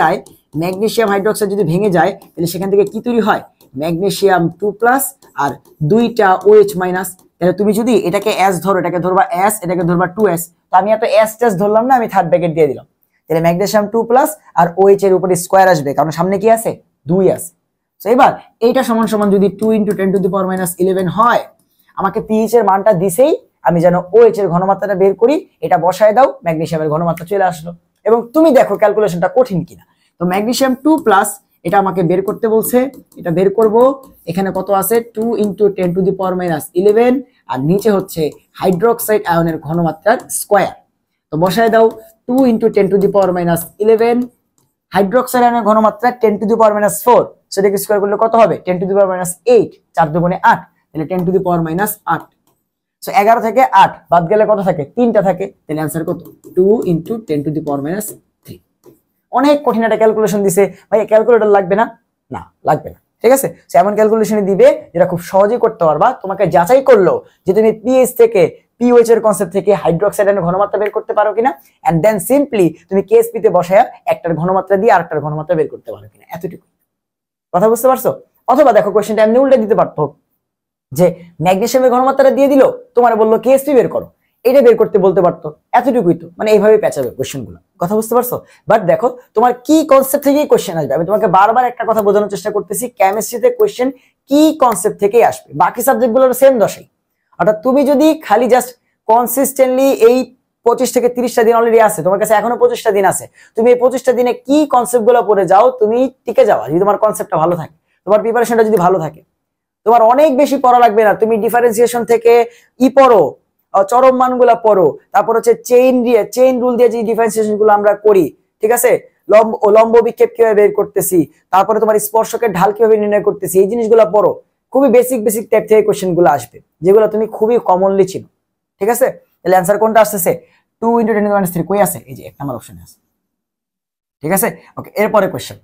যায়, তাহলে সেখান থেকে কি তৈরি হয়, ম্যাগনেসিয়াম 2+ আর 2টা OH মাইনাস। তাহলে তুমি যদি এটাকে S ধরো, এটাকে ধরবা S, এটাকে ধরবা 2S, তো আমি এত S টেস্ট ধরলাম না, আমি থার্ড ব্র্যাকেট দিয়ে দিলাম। তাহলে ম্যাগনেসিয়াম 2+ আর OH এর উপরে স্কয়ার আসবে, কারণ সামনে কি আছে, 2 আছে। তো এবার এইটা সমান সমান যদি 2 × 10⁻11 হয়, আমাকে পিএইচ এর মানটা দিছেই, আমি যেন OH এর ঘনমাত্রাটা বের করি, এটা বসায় দাও, ম্যাগনেসিয়ামের ঘনমাত্রা চলে আসলো। এবং তুমি দেখো ক্যালকুলেশনটা কঠিন কিনা। তো ম্যাগনেসিয়াম 2+, এটা আমাকে বের করতে বলছে, এটা বের করব। এখানে কত আছে, 2 × 10⁻11, আর নিচে হচ্ছে হাইড্রোক্সাইড আয়নের ঘনমাত্রার স্কয়ার। তো বসায় দাও 2 × 10⁻11, হাইড্রোক্সাইড আয়নের ঘনমাত্রা 10⁻⁴, সেটাকে স্কয়ার করলে কত হবে, 10⁻8, 4 দুগুণে 8, তাহলে 10⁻8। সো 11 থেকে 8 বাদ গেলে কত থাকে, 3টা থাকে, তাহলে आंसर কত, 2 × 10⁻3। অনেক কঠিন একটা ক্যালকুলেশন দিছে ভাই, ক্যালকুলেটর লাগবে না, না লাগবে না, ঠিক আছে। সো এমন ক্যালকুলেশন দিবে যেটা খুব সহজেই করতে পারবা। তোমাকে যাচাই করলো যে তুমি পিএইচ থেকে, পিওএইচ এর কনসেপ্ট থেকে হাইড্রোক্সাইড এর ঘনমাত্রা বের করতে পারো কিনা, এন্ড দেন সিম্পলি তুমি কেএসপি তে বসায়া একটার ঘনমাত্রা দিয়ে আরেকটার ঘনমাত্রা বের করতে পারো কিনা, এতটুকু। কথা বুঝতে পারছো? অথবা দেখো কোশ্চেনটা এমনি উল্টে দিতে পারতো যে ম্যাগনেসিয়ামের ঘনমাত্রা দিয়ে দিল, তোমার বললো কেএসপি বের করো, এটা বের করতে বলতে পারতো, এতটুকুই তো, মানে এইভাবে পেঁচাবে কোশ্চেনগুলো। কথা বুঝতে পারছো? বাট দেখো তোমার কি কনসেপ্ট থেকে কোশ্চেন আসবে, আমি তোমাকে বারবার একটা কথা বোঝানোর চেষ্টা করতেছি, কেমিস্ট্রিতে কোশ্চেন কি কনসেপ্ট থেকেই আসবে, বাকি সাবজেক্টগুলোর সেম দশাই। অর্থাৎ তুমি যদি খালি জাস্ট কনসিস্টেন্টলি এই 25 থেকে 30টা দিন অলরেডি আছে, তোমার কাছে এখনো 25টা দিন আছে, তুমি এই 25টা দিনে কি কনসেপ্ট গুলো পড়ে যাও, তুমি টিকে যাওয়া, যদি তোমার কনসেপ্টটা ভালো থাকে, তোমার প্রিপারেশনটা যদি ভালো থাকে, তোমার অনেক বেশি পড়া লাগবে না, তুমি ডিফারেন্সিয়েশন থেকে পড়ো, চরম মানগুলা পড়ো, তারপর হচ্ছে চেইন রুল দিয়ে যে ডিফারেন্সিয়েশন গুলো আমরা করি, ঠিক আছে, লম্ব বিক্ষেপ কিভাবে বের করতেছি, তারপরে তোমার স্পর্শকের ঢাল কিভাবে নির্ণয় করতেছি, এই জিনিসগুলো পড়ো। খুবই বেসিক টাইপ থেকে কোশ্চেন গুলো আসবে যেগুলো তুমি খুবই কমনলি চিনো, ঠিক আছে। তাহলে অ্যান্সার কোনটা আসতেছে? 2 × 10⁻³ কই আছে? এই যে 1 নাম্বার অপশনে আছে, ঠিক আছে। ওকে, এরপরে কোশ্চেন,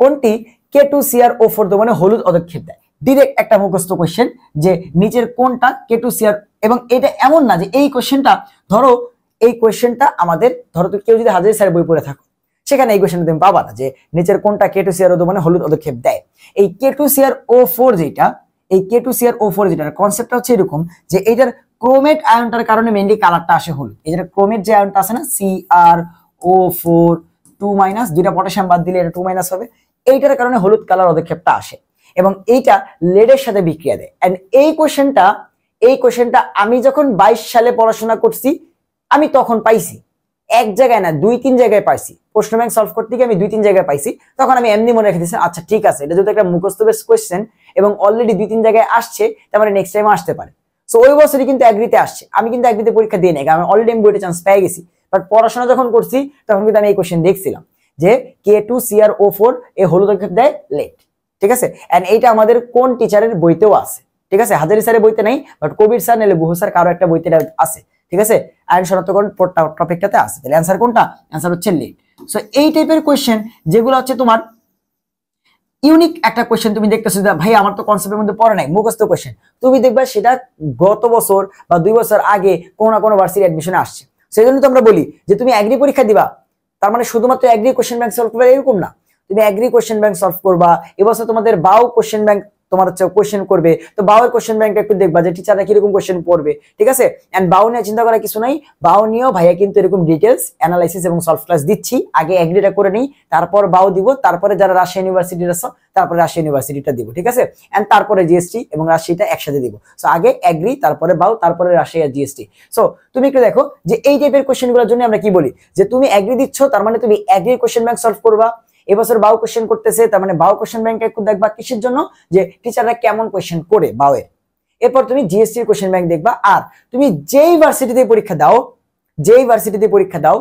কোনটি K2CrO4 দ্রবণে হলুদ পদক্ষেপ দেয়? ডিরেক্ট একটা মুখস্থ কোশ্চেন যে নিচের কোনটা K2Cr, এবং এটা এমন না যে এই কোশ্চেনটা, ধরো এই কোশ্চেনটা আমাদের, ধরো তুমি কেউ যদি হাজারি স্যারের বই পড়ে থাকো, সেখানে এই কোশ্চেনটা তুমি পাবা না যে নিচের কোনটা K2CrO দ্রবণে হলুদ পদক্ষেপ দেয়। এই K2CrO4 যেটা, এই K2CrO4 যেটার কনসেপ্টটা হচ্ছে এরকম যে এইটার ক্রোমেট আয়নটার কারণে মেইনলি কালারটা আসে হলুদ। এই যে ক্রোমেট যে আয়নটা আছে না, CrO4 2- দুইটা পটাশিয়াম বাদ দিলে এটা 2- হবে, এইটার কারণে হলুদ কালার পদক্ষেপটা আসে এবং এইটা লেডের সাথে বিক্রিয়া দেয়। এন্ড এই কোশ্চেনটা আমি যখন 22 সালে পড়াশোনা করছি আমি তখন পাইছি, এক জায়গায় না 2-3 জায়গায় পাইছি, প্রশ্ন ব্যাংক সলভ করতে গিয়ে আমি 2-3 জায়গায় পাইছি। তখন আমি এমনি মনে রেখে দিয়েছি, আচ্ছা ঠিক আছে, এটা যদি একটা মুখস্থ বেস কোশ্চেন এবং অলরেডি 2-3 জায়গায় আসছে, তার মানে নেক্সট টাইম আসতে পারে। সো ওই বছরই কিন্তু এগ্রিতে আসছে, আমি কিন্তু এগ্রিতে পরীক্ষা দিয়ে নেই, আমি অলরেডি বইটা চান্স পেয়ে গেছি। বাট পড়াশোনা যখন করছি তখন কিন্তু আমি এই কোশ্চেন দেখছিলাম যে K2CrO4 এ হলুদ পদক্ষেপ দেয় লেড, ঠিক আছে। এন্ড এইটা আমাদের কোন টিচারের বইতেও আছে, ঠিক আছে, হাজারি স্যারের বইতে নাই, বাট কবির স্যার নাহলে গুহ স্যার কারো একটা বইতে আছে, ঠিক আছে, আয়ন শনাক্তকরণ টপিকটাতে আছে। তাহলে অ্যান্সার কোনটা? অ্যান্সার হচ্ছে লেড। সো এই টাইপের কোশ্চেন যেগুলো হচ্ছে তোমার ইউনিক একটা কোশ্চেন, তুমি দেখতেছো যে ভাই আমার তো কনসেপ্টের মধ্যে পড়ে নাই, মুখস্থ কোশ্চেন, তুমি দেখবা সেটা গত বছর বা 2 বছর আগে কোনো না কোনো ভার্সিটি অ্যাডমিশনে আসছে। সেই জন্য তো আমরা বলি যে তুমি এগ্রি পরীক্ষা দিবা, তার মানে শুধুমাত্র এগ্রি কোশ্চেন ব্যাংক সলভ করবে এরকম না, তুমি এগ্রি কোশ্চেন ব্যাংক সলভ করবা, এবছর তোমাদের বাও কোশ্চেন ব্যাংক তোমার হচ্ছে কোশ্চেন করবে, তো বাউয়ের কোশ্চেন ব্যাংকটা একটু দেখবা যে টিচাররা কিরকম কোশ্চেন পড়বে, ঠিক আছে। এন্ড বাউ নিয়ে চিন্তা করার কিছু নাই, বাউ নিয়েও ভাইয়া কিন্তু এরকম ডিটেলস অ্যানালাইসিস এবং সলভ ক্লাস দিচ্ছি, আগে এগ্রিটা করে নেই, তারপর বাউ দিব, তারপরে যারা রাজশাহী ইউনিভার্সিটির আছে তারপরে রাজশাহী ইউনিভার্সিটিটা দিব, ঠিক আছে। এন্ড তারপরে জিএসটি এবং রাজশাহীটা একসাথে দিব। সো আগে এগ্রি, তারপরে বাউ, তারপরে রাজশাহী আর জিএসটি। সো তুমি একটু দেখো যে এই টাইপের কোশ্চেনগুলোর জন্য আমরা কি বলি, যে তুমি এগ্রি দিচ্ছ তার মানে তুমি এগ্রি কোশ্চেন ব্যাংক সলভ করবা, এবছর বাউ কোশ্চেন করতেছে তার মানে বাউ কোশ্চেন ব্যাংক একটু দেখবা, কিসের জন্য, যে টিচাররা কেমন কোশ্চেন করে বাউয়ের। এরপর তুমি জিএসটি এর কোশ্চেন ব্যাংক দেখবা। আর তুমি যেই ভার্সিটিতে পরীক্ষা দাও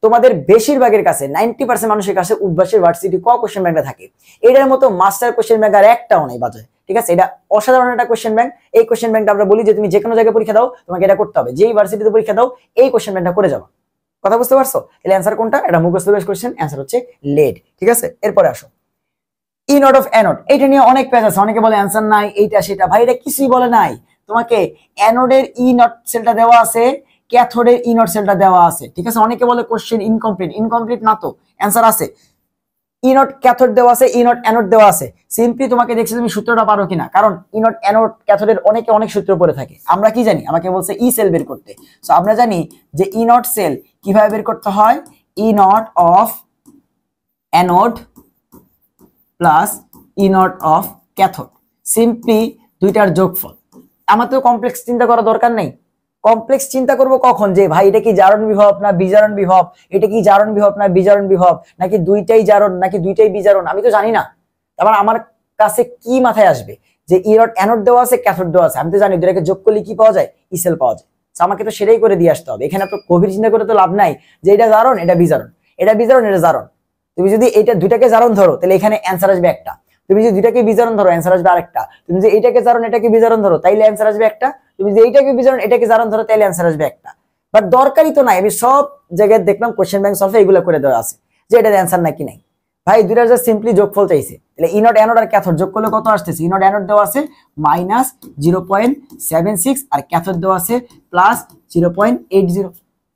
তোমাদের বেশিরভাগের কাছে 90% মানুষের কাছে উদ্ভাসের ভার্সিটি কোশ্চেন ব্যাংকটা থাকে, এটার মতো মাস্টার কোশ্চেন ব্যাংক আর একটাও নেই বাজারে, ঠিক আছে। এটা অসাধারণ একটা কোশ্চেন ব্যাংক। এই কোশ্চেন ব্যাংকটা আমরা বলি যে তুমি যে কোনো জায়গায় পরীক্ষা দাও তোমাকে এটা করতে হবে, যেই ভার্সিটিতে পরীক্ষা দাও এই কোশ্চেন ব্যাংকটা করে যাবা। কথা বুঝতে পারছো? তাহলে অ্যান্সার কোনটা? এটা মুখস্থ বেস কোশ্চেন, অ্যান্সার হচ্ছে লেড, ঠিক আছে। এরপরে আসো ই নট অফ অ্যানোড, এটা নিয়ে অনেক পেজ আছে, অনেকে বলে অ্যান্সার নাই এইটা সেটা, ভাই এটা কিছুই বলে নাই, তোমাকে অ্যানোডের ই নট সেলটা দেওয়া আছে, ক্যাথোডের ই নট সেলটা দেওয়া আছে, ঠিক আছে। অনেকে বলে কোশ্চেন ইনকমপ্লিট না, তো অ্যান্সার আছে, ই নট ক্যাথোড দেওয়া আছে, ই নট অ্যানোড দেওয়া আছে। সিম্পলি তোমাকে দেখছি তুমি সূত্রটা পারো কিনা, কারণ ই নট অ্যানোড ক্যাথোডের অনেক সূত্র পড়ে থাকে। আমরা কি জানি, আমাকে বলছে ই সেল বের করতে, সো আমরা জানি যে ই নট সেল কিভাবে বের করতে হয়, E nought of anode plus E nought of cathode, simply দুইটার যোগফল। আমার তো কমপ্লেক্স চিন্তা করা দরকার নেই, কমপ্লেক্স চিন্তা করব কখন, যে ভাই এটা কি জারণ বিভব না বিজারণ বিভব, এটা কি জারণ বিভব না বিজারণ বিভব, নাকি দুইটাই জারণ নাকি দুইটাই বিজারণ, আমি তো জানি না। তারপর আমার কাছে কি মাথায় আসবে যে ই নট অ্যানোড দেওয়া আছে ক্যাথোড দেওয়া আছে, আমি তো জানি দুটাকে যোগ করলে কি পাওয়া যায়, ই সেল পাওয়া যায়। আমাকে তো সেটাই করে দিয়ে আসতে হবে, এখানে তো গভীর চিন্তা করে তো লাভ নাই যে এটা জারণ এটা বিজারণ, এটা বিজারণ এটা জারণ। তুমি যদি এটা দুইটাকে জারণ ধরো তাহলে এখানে অ্যান্সার আসবে একটা, তুমি যদি দুইটাকে বিজারণ ধরো অ্যান্সার আসবে আরেকটা, তুমি যদি এইটাকে জারণ এটাকে বিজারণ ধরো তাইলে অ্যান্সার আসবে একটা, তুমি যদি এইটাকে বিজারণ এটাকে জারণ ধরো তাইলে অ্যান্সার আসবে একটা। বাট দরকারই তো নাই, আমি সব জায়গায় দেখলাম কোশ্চেন ব্যাংক সলভে এগুলো করে দেওয়া আছে যে এটার অ্যান্সার নাকি নাই। ভাই দুইটা জাস্ট সিম্পলি যোগফল চাইছে, তাহলে ই নট অ্যানোড আর ক্যাথোড যোগ করলে কত আসতেছে, ই নট অ্যানোড দেওয়া আছে -0.76 আর ক্যাথোড দেওয়া আছে +0.80,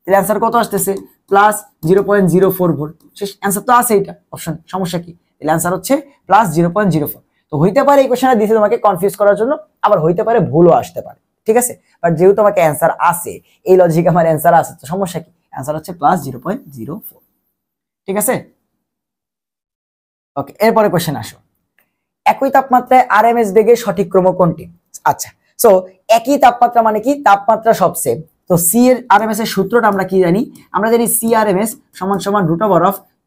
তাহলে অ্যান্সার কত আসতেছে +0.04 ভোল্ট। শেষ, অ্যান্সার তো আছে, এটা অপশন, সমস্যা কি? তাহলে অ্যান্সার হচ্ছে +0.04। তো হইতে পারে এই কোশ্চেনটা দিয়েছে তোমাকে কনফিউজ করার জন্য, আবার হইতে পারে ভুলও আসতে পারে, ঠিক আছে। বাট যেহেতু তোমাকে অ্যান্সার আছে, এই লজিক আমার অ্যান্সার আছে, তো সমস্যা কি? অ্যান্সার হচ্ছে +0.04, ঠিক আছে। ওকে, এরপরে কোশ্চেন আসো, একই তাপমাত্রায় আরএমএস বেগের সঠিক ক্রম কোনটি? আচ্ছা, সো একই তাপমাত্রা মানে কি, তাপমাত্রা সব সেম। তো সি এর আরএমএস এর সূত্রটা আমরা কি জানি, আমরা জানি সি আরএমএস =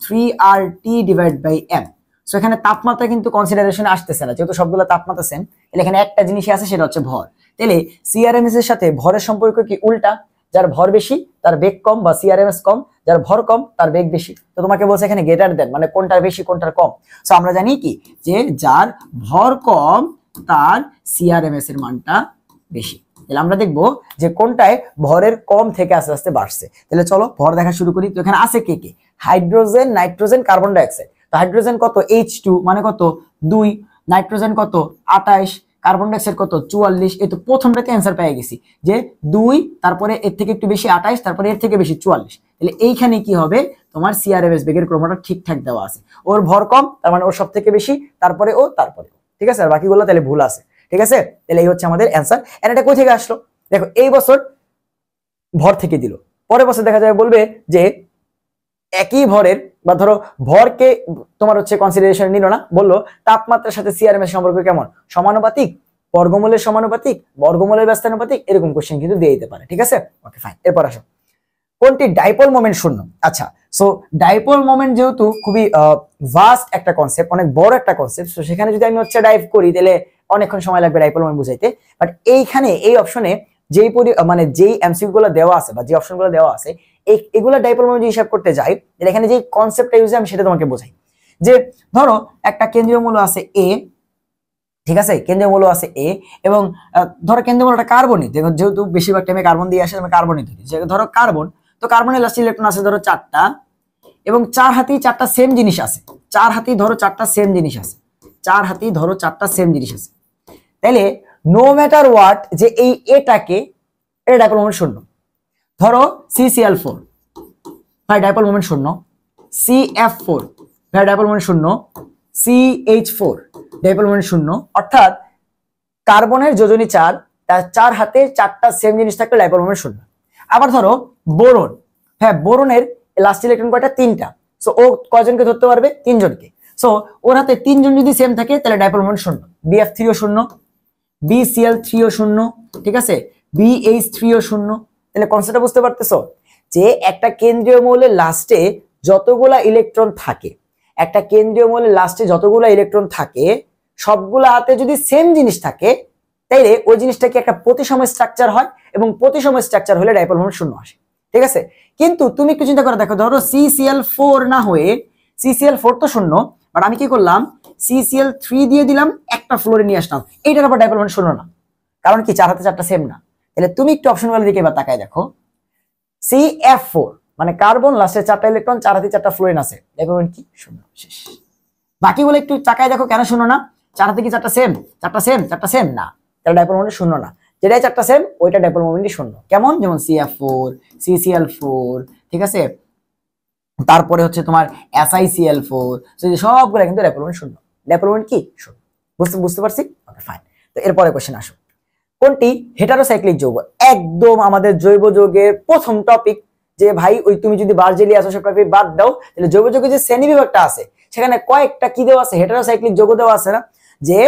√3RT/m। সো এখানে তাপমাত্রা কিন্তু কনসিডারেশনে আসতেছে না, যেহেতু সবগুলো তাপমাত্রা সেম। তাহলে এখানে একটা জিনিসই আছে, সেটা হচ্ছে ভর। তাহলে সিআরএমএস এর সাথে ভরের সম্পর্ক কি উল্টা, যার ভর বেশি তার বেগ কম, বা সিআরএমএস কম, যার ভর কম তার বেগ বেশি। তো তোমাকে বলছে এখানে গ্রেটার দেন, মানে কোনটার বেশি কোনটার কম। সো আমরা জানি কি যে যার ভর কম তার সিআরএমএস এর মানটা বেশি। তাহলে আমরা দেখবো যে কোনটায় ভরের কম থেকে আস্তে আস্তে বাড়ছে। তাহলে চলো ভর দেখা শুরু করি। তো এখানে আছে কে কে, হাইড্রোজেন, নাইট্রোজেন, কার্বন ডাইঅক্সাইড। তো হাইড্রোজেন কত, H2 মানে কত 2, নাইট্রোজেন কত 28, কার্বন ডাইঅক্সাইড কত 44। এই তো প্রথমটাতে অ্যান্সার পেয়ে গেছি যে 2, তারপরে এর থেকে একটু বেশি 28, তারপরে এর থেকে বেশি 44। তাহলে এইখানে কি হবে, তোমার সিআরএমএস বেগের ক্রমটা ঠিকঠাক দেওয়া আছে। ওর ভর কম তার মানে ওর সব থেকে বেশি, তারপরে ও, তারপরে ও। ঠিক আছে, আর বাকিগুলো তাহলে ভুল আছে। ঠিক আছে, তাহলে এই হচ্ছে আমাদের অ্যান্সার। এর এটা কোথা থেকে আসলো, দেখো এই বছর ভর থেকে দিল, পরের বছর দেখা যাবে বলবে যে একই ভরের, বা ধরো ভরকে তোমার হচ্ছে কনসিডারেশন নিল না, বললো তাপমাত্রার সাথে সিআরএমএস সম্পর্ক কেমন, সমানুপাতিক, বর্গমূলের সমানুপাতিক, বর্গমূলের ব্যস্তানুপাতিক, এরকম কোশ্চেন কিন্তু দিয়ে দিতে পারে। ঠিক আছে, ওকে ফাইন। এরপর আসো, কোনটি ডাইপোল মোমেন্ট শূন্য। আচ্ছা, সো ডাইপোল মোমেন্ট যেহেতু খুবই ভাস্ট একটা কনসেপ্ট, অনেক বড় একটা কনসেপ্ট, সো সেখানে যদি আমি হচ্ছে ডাইভ করি তাহলে অনেকক্ষণ সময় লাগবে ডাইপোল মোমেন্ট বুঝাইতে। বাট এইখানে এই অপশনে যেই মানে যেই এমসিকিউ গুলো দেওয়া আছে বা যে অপশন গুলো দেওয়া আছে, এগুলা ডাইপোল মোমেন্ট হিসাব করতে যাই, এখানে যে কনসেপ্টটা ইউজ আমি সেটা তোমাকে বোঝাই। যে ধরো একটা কেন্দ্রীয় মূল্য আছে এ, ঠিক আছে, কেন্দ্রীয় মূল্য আছে এ, এবং ধরো কেন্দ্রীয় মূল্যটা কার্বনই, যেহেতু বেশিরভাগ টাইমে কার্বন দিয়ে আসে, আমি কার্বনই ধরি। ধরো কার্বন, তো কার্বনের লাস্ট ইলেকট্রন আছে ধরো 4টা, এবং 4 হাতেই 4টা সেম জিনিস আছে। 4 হাতেই ধরো 4টা সেম জিনিস আছে, 4 হাতেই ধরো 4টা সেম জিনিস আছে। তাহলে নো ম্যাটার হোয়াট, যে এই এটাকে, এটা ডাইপোল মোমেন্ট শূন্য। ধরো CCl4, ভাই ডাইপোল মোমেন্ট শূন্য। CF4, ভাই ডাইপোল মোমেন্ট শূন্য। CH4, ডাইপোল মোমেন্ট শূন্য। অর্থাৎ কার্বনের যোজনী 4, তার 4 হাতে 4টা সেম জিনিস থাকলে ডাইপোল মোমেন্ট শূন্য। আবার ধরো বোরন, হ্যাঁ বোরনের লাস্ট ইলেকট্রন কয়টা, 3টা। সো ও কয়জনকে ধরতে পারবে, 3 জনকে। সো ওর হাতে 3 জন যদি সেম থাকে তাহলে ডাইপোল মোমেন্ট শূন্য। BF3 ও শূন্য, BCl3 ও শূন্য, ঠিক আছে, BH3 ও শূন্য। তাহলে কনসেপ্টটা বুঝতে পারতেছো যে একটা কেন্দ্রীয় মৌলের লাস্টে যতগুলা ইলেকট্রন থাকে, একটা কেন্দ্রীয় মৌলের লাস্টে যতগুলা ইলেকট্রন থাকে, সবগুলা হাতে যদি সেম জিনিস থাকে তাইলে ওই জিনিসটা কি একটা প্রতিসম স্ট্রাকচার হয়, এবং প্রতিসম স্ট্রাকচার হলে ডাইপোল মোমেন্ট শূন্য আসে। ঠিক আছে, কিন্তু তুমি একটু চিন্তা করে দেখো, ধরো CCl4 না হয়ে, CCl4 তো শূন্য, বাট আমি কি করলাম CCl3 দিয়ে দিলাম, একটা ফ্লোরে নিয়ে আসলাম, এইটার আবার ডাইপোল মোমেন্ট শূন্য না, কারণ কি 4 হাতে 4টা সেম না। তাহলে তুমি একটু অপশনগুলো দিকে এবার তাকায় দেখো, CF4 মানে কার্বন লাস্টে 4টা ইলেকট্রন, 4 হাতে 4টা ফ্লোরিন আছে, ডাইপোল মোমেন্ট কি শূন্য, শেষ। বাকিগুলো একটু তাকায় দেখো কেন শূন্য না, 4 হাতে কি 4টা সেম, 4টা সেম, 4টা সেম না, তাহলে ডাইপোল মোমেন্ট শূন্য না। যেটাই 4টা সেম ওইটা ডাইপোল মোমেন্টই শূন্য। কেমন, যেমন CF4, CCl4, ঠিক আছে, তারপরে হচ্ছে তোমার SiCl4, সবগুলো কিন্তু ডাইপোল মোমেন্ট শূন্য। ডাইপোল মোমেন্ট কি শূন্য, বুঝতে পারছি, ওকে ফাইন। তো এরপরে কোশ্চেন আসো, কোনটি হেটারোসাইক্লিক যৌগ। একদম আমাদের জৈব যৌগের প্রথম টপিক, যে ভাই ওই তুমি যদি বার্জেলিয়াস ওসব টপিক বাদ দাও, তাহলে জৈব যৌগের যে শ্রেণী বিভাগটা আছে সেখানে কয়েকটা কি দেওয়া আছে, হেটারোসাইক্লিক যৌগ দেওয়া আছে না, যে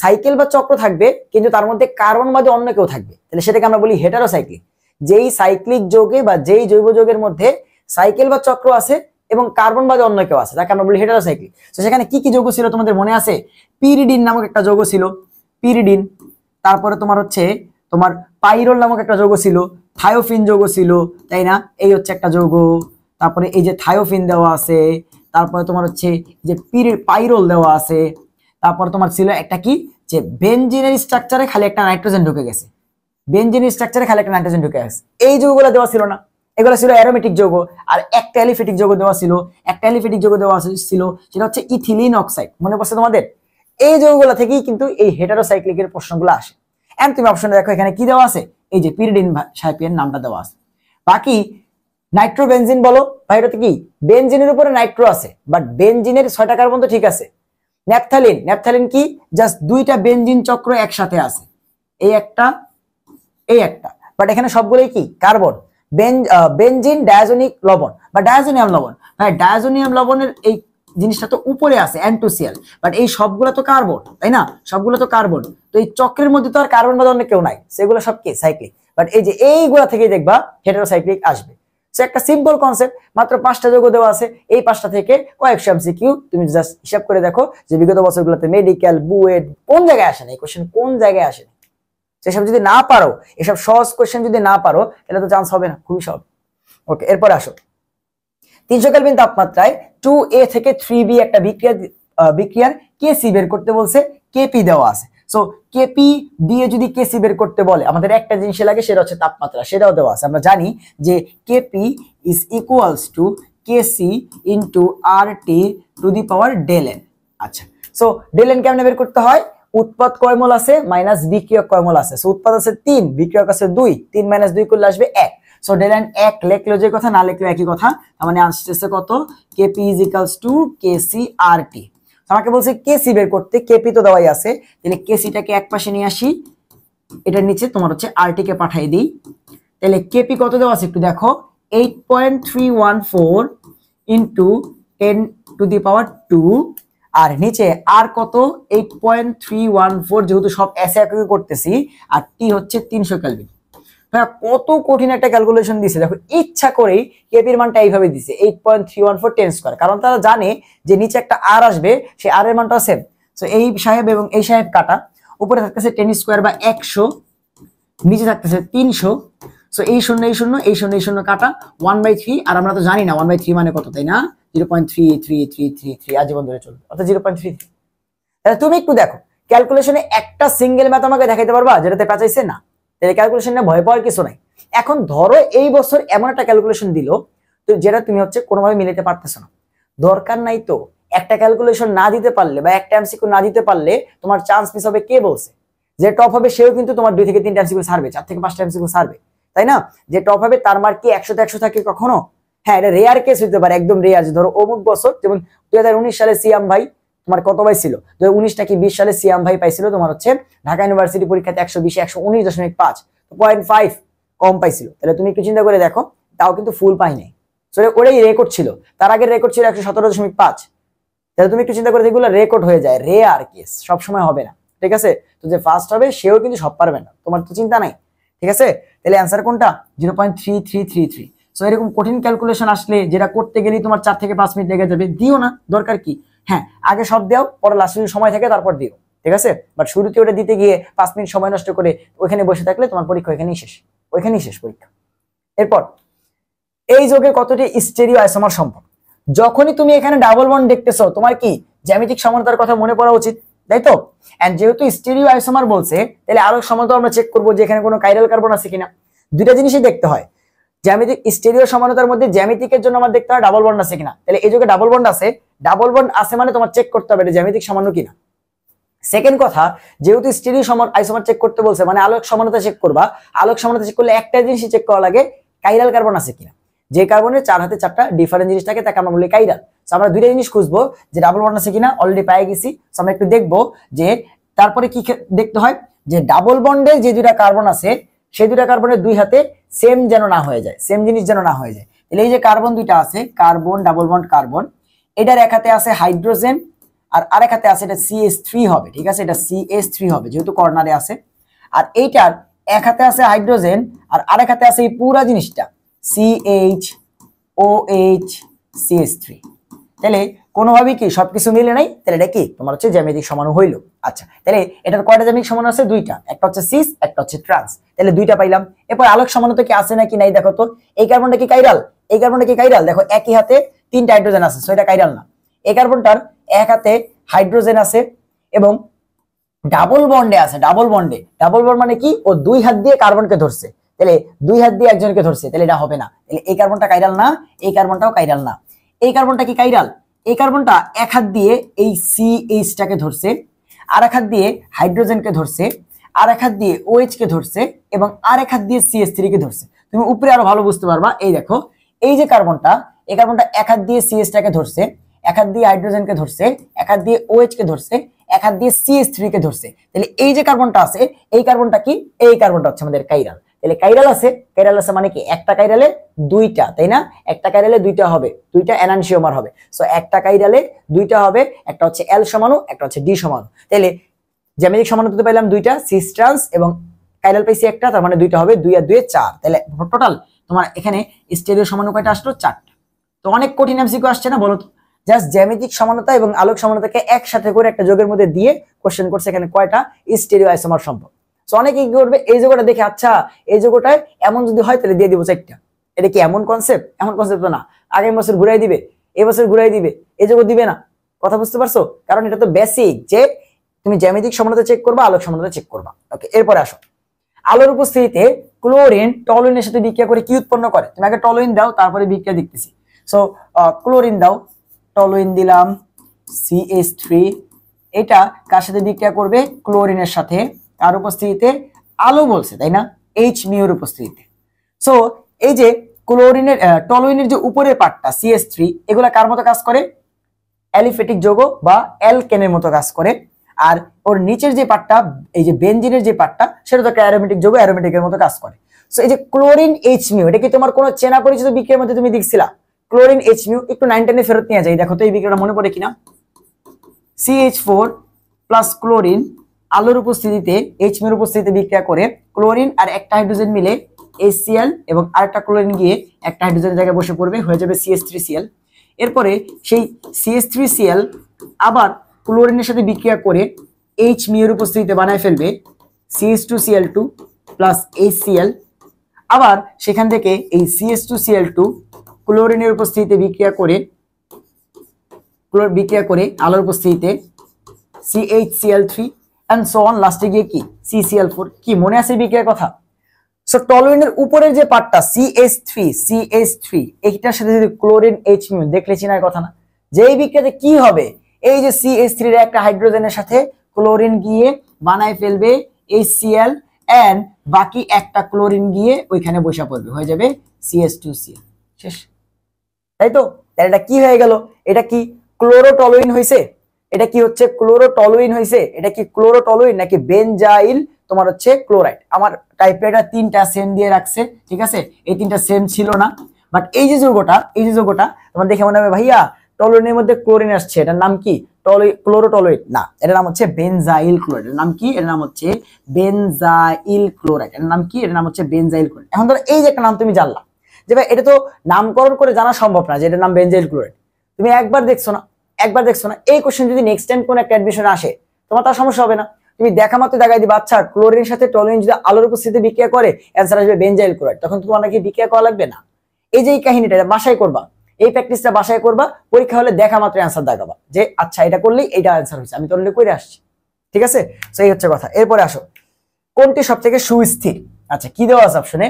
সাইকেল বা চক্র থাকবে কিন্তু তার মধ্যে কার্বন বাদে অন্য কেউ থাকবে, তাহলে সেটাকে আমরা বলি হেটারোসাইক্লিক। যেই সাইক্লিক যৌগে বা যেই জৈব যৌগের মধ্যে সাইকেল বা চক্র আছে এবং কার্বন বাদে অন্য কেউ আছে, তাকে আমরা বলি হেটারোসাইক্লিক। তো সেখানে কি কি যৌগ ছিল তোমাদের মনে আছে, পিরিডিন নামক একটা যৌগ ছিল, পিরিডিন। তারপরে তোমার হচ্ছে তোমার পাইরোল নামক একটা যৌগ ছিল, থায়োফিন যৌগ ছিল, তাই না, এই হচ্ছে একটা যৌগ। তারপরে এই যে থায়োফিন দেওয়া আছে, তারপরে তোমার হচ্ছে যে পাইরোল দেওয়া আছে। তারপর তোমার ছিল একটা কি, যে বেনজিনের স্ট্রাকচারে খালি একটা নাইট্রোজেন ঢুকে গেছে, বেনজিনের স্ট্রাকচারে খালি একটা নাইট্রোজেন ঢুকে গেছে, এই যৌগগুলো দেওয়া ছিল না, এগুলো ছিল অ্যারোমেটিক যৌগ। আর একটা অ্যালিফেটিক যৌগ দেওয়া ছিল, একটা অ্যালিফেটিক যৌগ দেওয়া ছিল, সেটা হচ্ছে ইথিলিন অক্সাইড। মনে পড়ছে তোমাদের, এই যৌগগুলো থেকেই কিন্তু এই হেটারোসাইক্লিকের প্রশ্নগুলো আসে। এন্ড তুমি অপশনে দেখো এখানে কি দেওয়া আছে, এই যে পিরিডিন সাইপিয়ান নামটা দেওয়া আছে। বাকি নাইট্রোবেনজিন বলো, ভাই এটা কি, বেনজিনের উপরে নাইট্রো আছে, বাট বেনজিনের 6টা কার্বন তো ঠিক আছে। ন্যাপথালিন, ন্যাপথালিন কি, জাস্ট 2টা বেনজিন চক্র একসাথে আছে, এই একটা এই একটা, বাট এখানে সবগুলোই কি কার্বন। বেনজিন ডায়াজোনিক লবণ বা ডায়াজোনিয়াম লবণ, ভাই ডায়াজোনিয়াম লবণের এই জিনিসটা তো উপরে আছে N2Cl, বাট এই সবগুলো তো কার্বন, তাই না, সবগুলো তো কার্বন। তো এই চক্রের মধ্যে তো আর কার্বন বাদে অন্য কেউ নাই, সেগুলো সব কি সাইক্লিক। বাট এই যে এইগুলা থেকেই দেখবা হেটারোসাইক্লিক আসবে। একটা সিম্পল কনসেপ্ট, মাত্র 5টা যৌগ দেওয়া আছে, এই 5টা থেকে কয়েকশো এমসিকিউ, তুমি জাস্ট হিসাব করে দেখো যে বিগত বছরগুলোতে মেডিকেল, বুয়েট কোন জায়গায় আসে না, এই কোশ্চেন কোন জায়গায় আসে না। সেসব যদি না পারো, এসব সহজ কোশ্চেন যদি না পারো, তাহলে তো চান্স হবে না, খুবই সহজ। ওকে, এরপর আসো 300 কেলভিন তাপমাত্রায় 2A থেকে 3B একটা বিক্রিয়ার কেসি বের করতে বলছে, কেপি দেওয়া আছে। সো কেপি দিয়ে যদি কেসি বের করতে বলে, আমাদের একটা জিনিস লাগে, সেটা হচ্ছে তাপমাত্রা, সেটাও দেওয়া আছে। আমরা জানি যে KP is equals to KC into RT to the power del n। আচ্ছা, সো del n কেমনে বের করতে হয়? উৎপাদ কয় মোল আছে মাইনাস বিক্রিয়ক কয় মোল আছে। সো উৎপাদ আছে 3, বিক্রিয়ক আছে 2, 3 মাইনাস 2 করলে আসবে 1। সো del n 1 লেখলো যে কথা, না লেখলো একই কথা, তার মানে আসছে কত? kp is equals to kc RT। আমাকে বলছে কেসি বের করতে, কেপি তো দেওয়াই আছে, তাহলে কেসিটাকে এক পাশে নিয়ে আসি, এটার নিচে তোমার হচ্ছে আরটি কে পাঠিয়ে দিই। তাহলে কেপি কত দেওয়া আছে একটু দেখো, 8.314 ইন্টু 10 টু দি পাওয়ার 2, আর নিচে আর কত 8.314, যেহেতু সব এসে একই করতেছি, আর টি হচ্ছে 300 কেলভিন। কত কঠিন একটা ক্যালকুলেশন দিছে দেখো, ইচ্ছা করেই কেপির মানটা এইভাবে দিছে 8.314 10 স্কয়ার, কারণ তারা জানে যে নিচে একটা আর আসবে, সেই আর এর মানটাও সেম। সো এই সাহেব এবং এই সাহেব কাটা, উপরে থাকতেছে 10 স্কয়ার বা 100, নিচে থাকতেছে 300। সো এই শূন্য এই শূন্য এই শূন্য এই শূন্য কাটা 1/3, আর আমরা তো জানি না 1/3 মানে কত, তাই না? 0.3333 আজীবন ধরে চলবে, অর্থাৎ 0.33। তাহলে তুমি একটু দেখো ক্যালকুলেশনে একটা সিঙ্গেল ম্যাথ আমাকে দেখাইতে পারবা যেটাতে পেঁচাইছে না? তাহলে ক্যালকুলেশন না ভয় পাওয়ার কিছু নাই। এখন ধরো এই বছর এমন একটা ক্যালকুলেশন দিল তো যেটা তুমি হচ্ছে কোনোভাবে মিলাতে পারতেছো না, দরকার নাই তো। একটা ক্যালকুলেশন না দিতে পারলে বা একটা এমসিকিউ না দিতে পারলে তোমার চান্স মিস হবে। কে বলছে? যে টপ হবে সেও কিন্তু তোমার 2 থেকে 3টা এমসিকিউ ছাড়বে, 4 থেকে 5টা এমসিকিউ ছাড়বে, তাই না? যে টপ হবে তার মার্ক কি 100 তে 100 থাকে কখনো? হ্যাঁ, এটা রেয়ার কেস হতে পারে, একদম রেয়ার। ধরো অমুক বছর, যেমন 2019 সালে সিয়াম ভাই তোমার কত পাইছিল, 2019 নাকি 20 সালে সিয়াম ভাই পাইছিল তোমার হচ্ছে ঢাকা ইউনিভার্সিটি পরীক্ষাতে 120 119.5, 0.5 কম পাইছিল। তাহলে তুমি একটু চিন্তা করে দেখো, তাও কিন্তু ফুল পাই নাই। সো ওটাই রেকর্ড ছিল, তার আগের রেকর্ড ছিল 117.5। তাহলে তুমি একটু চিন্তা করে এগুলো রেকর্ড হয়ে যায়, রেয়ার কেস, সব সময় হবে না, ঠিক আছে? তো যে ফার্স্ট হবে সেও কিন্তু সব পারবে না, তোমার তো চিন্তা নাই, ঠিক আছে? তাহলে অ্যান্সার কোনটা? 0.3333। সো এরকম কঠিন ক্যালকুলেশন আসলে যেটা করতে গেলেই তোমার 4 থেকে 5 মিনিট লেগে যাবে, দিও না, দরকার কি? হ্যাঁ, আগে সব দাও, পরে লাস্টে সময় থাকে তারপর দিও, ঠিক আছে? বাট শুরুতে ওটা দিতে গিয়ে 5 মিনিট সময় নষ্ট করে ওইখানে বসে থাকলে তোমার পরীক্ষা ওইখানেই শেষ, ওইখানেই শেষ পরীক্ষা। এরপর এই যোগে কতটি স্টেরিও আইসোমার সম্ভব? যখনই তুমি এখানে ডাবল বন্ড দেখতেছো, তোমার কি জ্যামিতিক সমানতার কথা মনে পড়া উচিত, তাই তো? এন্ড যেহেতু স্টেরিও আইসোমার বলছে, তাহলে আলোক সমানতা আমরা চেক করবো যে এখানে কোনো কাইরাল কার্বন আছে কিনা। দুইটা জিনিসই দেখতে হয়, জ্যামিতিক স্টেরিও সমানতার মধ্যে জ্যামিতিকের জন্য আমার দেখতে হয় ডাবল বন্ড আছে কিনা। তাহলে এই যোগে ডাবল বন্ড আছে, ডাবল বন্ড আছে মানে তোমার চেক করতে হবে এটা জ্যামিতিক সমান্য কিনা। সেকেন্ড কথা, যেহেতু স্টেরিও আইসোমার চেক করতে বলছে মানে আলোক সমানতা চেক করবা, আলোক সমানতা চেক করলে একটা জিনিসই চেক করা লাগে, কাইরাল কার্বন আছে কিনা। যে কার্বনের 4 হাতে 4টা ডিফারেন্ট জিনিস থাকে তাকে আমরা বলি কাইরাল। সো আমরা দুইটা জিনিস খুঁজবো, যে ডাবল বন্ড আছে কিনা অলরেডি পেয়ে গেছি। সো আমরা একটু দেখবো যে তারপরে কি দেখতে হয়, যে ডাবল বন্ডের যে দুইটা কার্বন আছে সেই দুইটা কার্বনের 2 হাতে সেম যেন না হয়ে যায়, সেম জিনিস যেন না হয়ে যায়। তাহলে এই যে কার্বন দুইটা আছে, কার্বন ডাবল বন্ড কার্বন, এটার এক হাতে আছে হাইড্রোজেন আর আরেক হাতে আছে এটা CH3 হবে, ঠিক আছে? এটা CH3 হবে যেহেতু কর্নারে আছে। আর এইটার এক হাতে আছে হাইড্রোজেন আর আরেক হাতে আছে এই পুরো জিনিসটা CHOH CH3। তাহলে কোনোভাবেই কি সবকিছু মিলে নাই, তাহলে এটা কি তোমার হচ্ছে জ্যামিতিক সমাণু হইলো। আচ্ছা, তাহলে এটার কয়টা জ্যামিতিক সমাণু আছে? 2টা, একটা হচ্ছে সিস একটা হচ্ছে ট্রান্স। তাহলে 2টা পাইলাম। এরপর আলোক সমাণুতা কি আছে নাকি নাই দেখো তো। এই কার্বনটা কি কাইরাল? এই কার্বনটা কি কাইরাল? দেখো একই হাতে 3টা হাইড্রোজেন আছে, সো এটা কাইরাল না। এই কার্বনটার এক হাতে হাইড্রোজেন আছে এবং ডাবল বন্ডে আছে, ডাবল বন্ড মানে কি? ও 2 হাত দিয়ে কার্বনকে ধরছে, তাহলে 2 হাত দিয়ে একজনকে ধরছে, তাহলে এটা হবে না। তাহলে এই কার্বনটা কাইরাল না, এই কার্বনটাও কাইরাল না। এই কার্বনটা কি কাইরাল? এই কার্বনটা এক হাত দিয়ে এই CH টাকে ধরছে, আর এক হাত দিয়ে হাইড্রোজেনকে ধরছে, আর এক হাত দিয়ে OH কে ধরছে এবং আর এক হাত দিয়ে CH3 কে ধরছে। তুমি উপরে আরো ভালো বুঝতে পারবা। এই দেখো, এই যে কার্বনটা, এই কার্বনটা এক হাত দিয়ে CH টাকে ধরছে, এক হাত দিয়ে হাইড্রোজেনকে ধরছে, এক হাত দিয়ে OH কে ধরছে, এক হাত দিয়ে CH3 কে ধরছে। তাহলে এই যে কার্বনটা আছে, এই কার্বনটা কি? এই কার্বনটা হচ্ছে আমাদের কাইরাল। তাহলে কাইরাল আছে, কাইরাল আছে মানে কি? একটা কাইরালে 2টা, তাই না? একটা কাইরালে 2টা হবে, 2টা এনানসিওমার হবে। সো একটা কাইরালে 2টা হবে, একটা হচ্ছে L সমাণু, একটা হচ্ছে D সমাণু। তাহলে জ্যামিতিক সমানুতা পাইলাম 2টা, সিস ট্রান্স এবং কাইরাল পাইছি একটা, তার মানে 2টা হবে, 2 আর 2 4। তাহলে টোটাল তোমার এখানে স্টেরিও সমাণু কয়টা আসলো? 4টা। তো অনেক কঠিন এমসিকিউ আসছে না বলো তো? জাস্ট জ্যামিতিক সমানতা এবং আলোক সমানতাকে একসাথে করে একটা যোগের মধ্যে দিয়ে কোশ্চেন করছে এখানে কয়টা স্টেরিও আইসোমার সম্ভব। সো অনেকে কি করবে, এই যোগটা দেখে আচ্ছা এই যোগটায় এমন যদি হয় তাহলে দিয়ে দিব 4টা। এটা কি এমন কনসেপ্ট? এমন কনসেপ্ট তো না। আগামী বছর ঘুরাই দিবে, এই বছর ঘুরাই দিবে, এই যোগ দিবে না। কথা বুঝতে পারছো? কারণ এটা তো বেসিক যে তুমি জ্যামিতিক সমানতা চেক করবা, আলোক সমানতা চেক করবা। ওকে, এরপরে আসো। আলোর উপস্থিতিতে ক্লোরিন টলুইনের সাথে বিক্রিয়া করে কি উৎপন্ন করে? তুমি আগে টলুইন দাও, তারপরে বিক্রিয়া দেখতেছি। সো ক্লোরিন দাও, টলুইন দিলাম CH3, এটা কার সাথে বিক্রিয়া করবে? ক্লোরিনের সাথে। কার উপস্থিতিতে? আলো বলছে তাই না, H⁻ এর উপস্থিতিতে। সো এই যে ক্লোরিনের টলুইনের যে উপরের পার্টটা CH3, এগুলা কার মতো কাজ করে? অ্যালিফেটিক যৌগ বা অ্যালকেনের মতো কাজ করে। আর ওর নিচের যে পার্টটা, এই যে বেনজিনের যে পার্টটা, সেটা তো একটা অ্যারোমেটিক যৌগ, অ্যারোমেটিকের মতো কাজ করে। সো এই যে ক্লোরিন H⁻, এটা কি তোমার কোনো চেনা পরিচিত বিক্রিয়ার মধ্যে তুমি দেখছিলা? ক্লোরিন H⁻, একটু 9 10 ফেরত নিয়ে যাই, দেখো তো এই বিক্রিয়াটা মনে পড়ে কিনা। CH4 প্লাস ক্লোরিন আলোর উপস্থিতিতে H⁻ এর উপস্থিতিতে বিক্রিয়া করে ক্লোরিন আর একটা হাইড্রোজেন মিলে HCl এবং আরেকটা ক্লোরিন গিয়ে একটা হাইড্রোজেনের জায়গায় বসে পড়বে, হয়ে যাবে CH3Cl। এরপরে সেই CH3Cl আবার ক্লোরিনের সাথে বিক্রিয়া করে H⁻ এর উপস্থিতিতে বানায় ফেলবে CH2Cl2 প্লাস HCl। আবার সেখান থেকে এই CH2Cl2 ক্লোরিনের উপস্থিতিতে বিক্রিয়া করে আলোর উপস্থিতিতে CHCl3 and so on, লাস্টে গিয়ে কি CCl4। কি মনে আছে বিক্রিয়ার কথা? সো টলুইনের উপরের যে পার্টটা CH3 এইটার সাথে যদি ক্লোরিন H⁻, দেখলে চিনার কথা না? যে এই বিক্রিয়াতে কি হবে, এই যে CH3 এর একটা হাইড্রোজেনের সাথে ক্লোরিন গিয়ে বানায় ফেলবে HCl এন্ড বাকি একটা ক্লোরিন গিয়ে ওইখানে বসে পড়বে, হয়ে যাবে CH2Cl। শেষ, তাই তো? এটা কি হয়ে গেল? এটা কি ক্লোরোটলুইন হইছে? এটা কি হচ্ছে ক্লোরোটলুইন হইছে? এটা কি ক্লোরোটলুইন নাকি বেনজাইল তোমার হচ্ছে ক্লোরাইড? আমার টাইপরাইটার 3টা সেম দিয়ে রাখছে, ঠিক আছে? এই 3টা সেম ছিল না, বাট এই যে যৌগটা তোমার দেখে মনে হবে ভাইয়া টলুইনের মধ্যে ক্লোরিন আসছে, এটার নাম কি? ক্লোরোটলুইন না, এটার নাম হচ্ছে বেনজাইল ক্লোরাইড। এর নাম কি? এর নাম হচ্ছে বেনজাইল ক্লোরাইড। এর নাম কি? এর নাম হচ্ছে বেনজাইল ক্লোরাইড। এখন ধরো এই যে একটা নাম তুমি জানলা, যে ভাই এটা তো নামকরণ করে জানা সম্ভব না যে এটার নাম বেনজাইল ক্লোরাইড। তুমি একবার দেখছো না, এই কোশ্চেন যদি নেক্সট টাইম কোন একটা অ্যাডমিশনে আসে, তোমার তার সমস্যা হবে না। তুমি দেখা মাত্র দেখাই দিবা আচ্ছা ক্লোরিনের সাথে টলুইন যদি আলোর উপস্থিতিতে বিক্রিয়া করে অ্যান্সার আসবে বেনজাইল ক্লোরাইড, তখন তোমার নাকি বিক্রিয়া করা লাগবে না। এই যে এই কাহিনীটা বাসায় করবা, এই প্র্যাকটিসটা বাসায় করবা, পরীক্ষা হলে দেখা মাত্র অ্যান্সার দেখাবা যে আচ্ছা এটা করলেই এইটা অ্যান্সার হয়েছে, আমি তো অলরেডি করে আসছি, ঠিক আছে? সো এই হচ্ছে কথা। এরপরে আসো, কোনটি সবথেকে সুস্থির? আচ্ছা কি দেওয়া আছে অপশনে?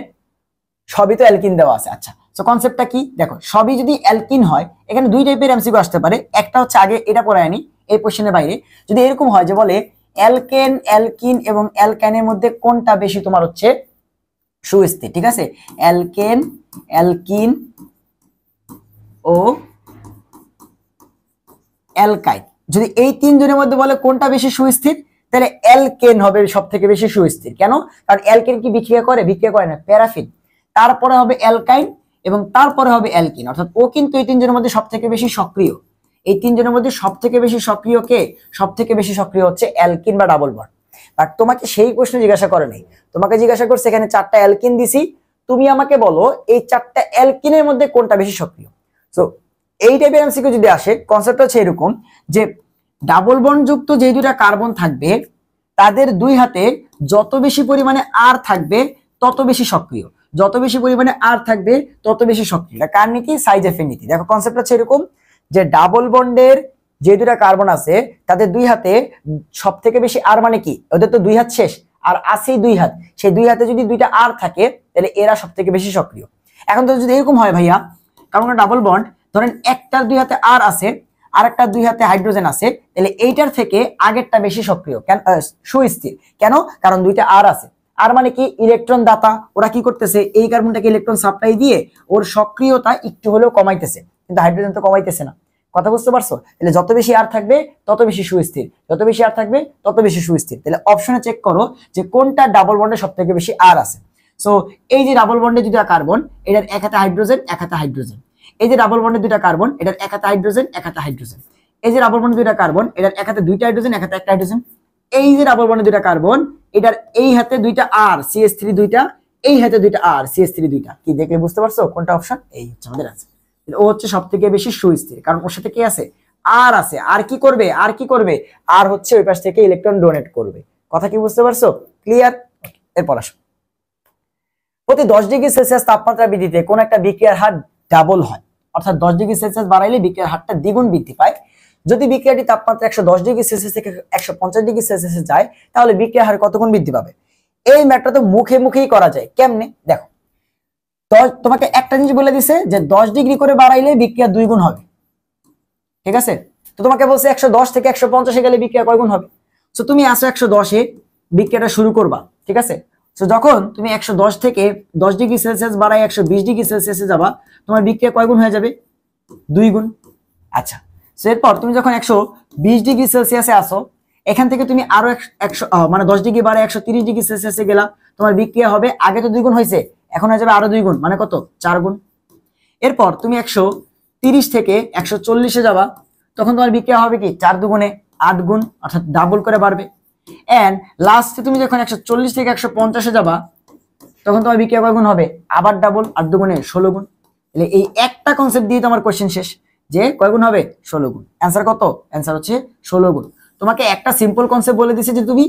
সবই তো অ্যালকিন দেওয়া আছে। আচ্ছা সো কনসেপ্টটা কি দেখো, সবই যদি অ্যালকিন হয়, এখানে দুই টাইপের এমসিকিউ আসতে পারে। একটা হচ্ছে আগে এটা পড়ায় আনি এই কোশ্চেনের বাইরে, যদি এরকম হয় যে বলে অ্যালকেন, অ্যালকিন এবং অ্যালকাইনের মধ্যে কোনটা বেশি তোমার হচ্ছে সুস্থির, ঠিক আছে? অ্যালকেন, অ্যালকিন ও অ্যালকাইন, যদি এই তিনজনের মধ্যে বলে কোনটা বেশি সুস্থির, তাহলে অ্যালকেন হবে সব থেকে বেশি সুস্থির। কেন? কারণ অ্যালকেন কি বিক্রিয়া করে? বিক্রিয়া করে না, প্যারাফিন। তারপরে হবে অ্যালকাইন এবং তারপরে হবে অ্যালকিন, অর্থাৎ ও কিন্তু এই তিনজনের মধ্যে সব থেকে বেশি সক্রিয়। এই তিনজনের মধ্যে সব থেকে বেশি সক্রিয় কে? সব থেকে বেশি সক্রিয় হচ্ছে অ্যালকিন বা ডাবল বন্ড। বাট তোমাকে সেই প্রশ্ন জিজ্ঞাসা করে নাই, তোমাকে জিজ্ঞাসা করছে এখানে 4টা অ্যালকিন দিছি, তুমি আমাকে বলো এই 4টা অ্যালকিনের মধ্যে কোনটা বেশি সক্রিয়। সো এই টাইপের এমসিকিউ যদি আসে, কনসেপ্ট হচ্ছে এরকম যে ডাবল বন্ড যুক্ত যে দুটা কার্বন থাকবে তাদের দুই হাতে যত বেশি পরিমাণে আর থাকবে তত বেশি সক্রিয়, যত বেশি পরিমাণে আর থাকবে তত বেশি সক্রিয়। এটা কার নীতি? সাইজেফের নীতি। দেখো কনসেপ্ট হচ্ছে এরকম যে ডাবল বন্ডের যে দুটা কার্বন আছে তাদের দুই হাতে সব থেকে বেশি আর, মানে কি ওদের তো দুই হাত শেষ আর আছেই দুই হাত, সেই দুই হাতে যদি দুইটা আর থাকে তাহলে এরা সব থেকে বেশি সক্রিয়। এখন তো যদি এরকম হয় ভাইয়া, কারণ ডাবল বন্ড ধরেন একটার দুই হাতে আর আছে আর একটা দুই হাতে হাইড্রোজেন আছে, তাহলে এইটার থেকে আগেরটা বেশি সক্রিয়, কেন? সুস্থির। কেন? কারণ দুইটা আর আছে। আর মানে কি? ইলেকট্রন দাতা। ওরা কি করতেছে? এই কার্বনটাকে ইলেকট্রন সাপ্লাই দিয়ে ওর সক্রিয়তা একটু হলেও কমাইতেছে, কিন্তু হাইড্রোজেন তো কমাইতেছে না। কথা বুঝতে পারছো? তাহলে যত বেশি আর থাকবে তত বেশি সুস্থির, যত বেশি আর থাকবে তত বেশি সুস্থির। তাহলে অপশনে চেক করো যে কোনটা ডাবল বন্ডে সব থেকে বেশি আর আছে। সো এই যে ডাবল বন্ডে দুটা কার্বন, এটার এক হাতে হাইড্রোজেন এক হাতে হাইড্রোজেন। এই যে ডাবল বন্ডে দুটা কার্বন, এটার এক হাতে হাইড্রোজেন এক হাতে হাইড্রোজেন। এই যে ডাবল বন্ডে দুটা কার্বন, এটার এক হাতে দুইটা হাইড্রোজেন এক হাতে একটা হাইড্রোজেন। এই যে ডাবল বন্ডে দুটা কার্বন, এটার এই হাতে দুইটা আর CH3 দুইটা, এই হাতে দুইটা আর, CH3 দুইটা, কি দেখে বুঝতে পারছো কোনটা অপশন? এই হচ্ছে আমাদের আনসার। ও হচ্ছে সবথেকে বেশি সুস্থির, কারণ ওর সাথে কি আছে? আর আছে। আর কি করবে? আর কি করবে? আর হচ্ছে ওই পাশ থেকে ইলেকট্রন ডোনেট করবে। কথা কি বুঝতে পারছো? ক্লিয়ার? এরপর আসো, প্রতি 10 ডিগ্রি সেলসিয়াস তাপমাত্রা বৃদ্ধিতে কোন একটা বিক্রিয়ার হার ডাবল হয়, অর্থাৎ 10 ডিগ্রি সেলসিয়াস বাড়াইলে বিক্রিয়ার হারটা দ্বিগুণ বৃদ্ধি পায়। যদি বিক্রিয়াটি তাপমাত্রা 110 ডিগ্রি সেলসিয়াস থেকে 150 ডিগ্রি সেলসিয়াসে যায়, তাহলে বিক্রিয়ার হার কত গুণ বৃদ্ধি পাবে? এই ম্যাথটা তো মুখে মুখেই করা যায়। কেমনে? দেখো, তোমাকে একটা জিনিস বলে দিছে যে 10 ডিগ্রি করে বাড়াইলে বিক্রিয়া 2 গুণ হবে, ঠিক আছে? তো তোমাকে বলছে 110 থেকে 150 এ গেলে বিক্রিয়া কয় গুণ হবে? সো তুমি আসো 110 এ বিক্রিয়াটা শুরু করবা, ঠিক আছে? সো যখন তুমি 110 থেকে 10 ডিগ্রি সেলসিয়াস বাড়াই 120 ডিগ্রি সেলসিয়াসে যাবা, তোমার বিক্রিয়া কয় গুণ হয়ে যাবে? 2 গুণ। আচ্ছা, সো এরপর তুমি যখন 120 ডিগ্রি সেলসিয়াসে আসো, এখান থেকে তুমি আরো 100 মানে 10 ডিগ্রি বাড়াই 130 ডিগ্রি সেলসিয়াসে গেলা, তোমার বিক্রিয়া হবে, আগে তো 2 গুণ হয়েছে, এখন হয়ে যাবে আরো 2 গুণ, মানে কত? 4 গুণ। এরপর তুমি 130 থেকে 140 এ যাবা, তখন তোমার বিক্রিয়া হবে কি? 4 দুগুণে 8 গুণ, অর্থাৎ ডাবল করে বাড়বে। এন্ড লাস্টে তুমি যখন 140 থেকে 150 এ যাবা, তখন তোমার বিক্রিয়া কয় গুণ হবে? আবার ডাবল, 8 দুগুণে 16 গুণ। তাহলে এই একটা কনসেপ্ট দিয়ে তোমার কোশ্চেন শেষ, যে কয় গুণ হবে? 16 গুণ। অ্যান্সার কত? অ্যান্সার হচ্ছে 16 গুণ। তোমাকে একটা সিম্পল কনসেপ্ট বলে দিছে যে তুমি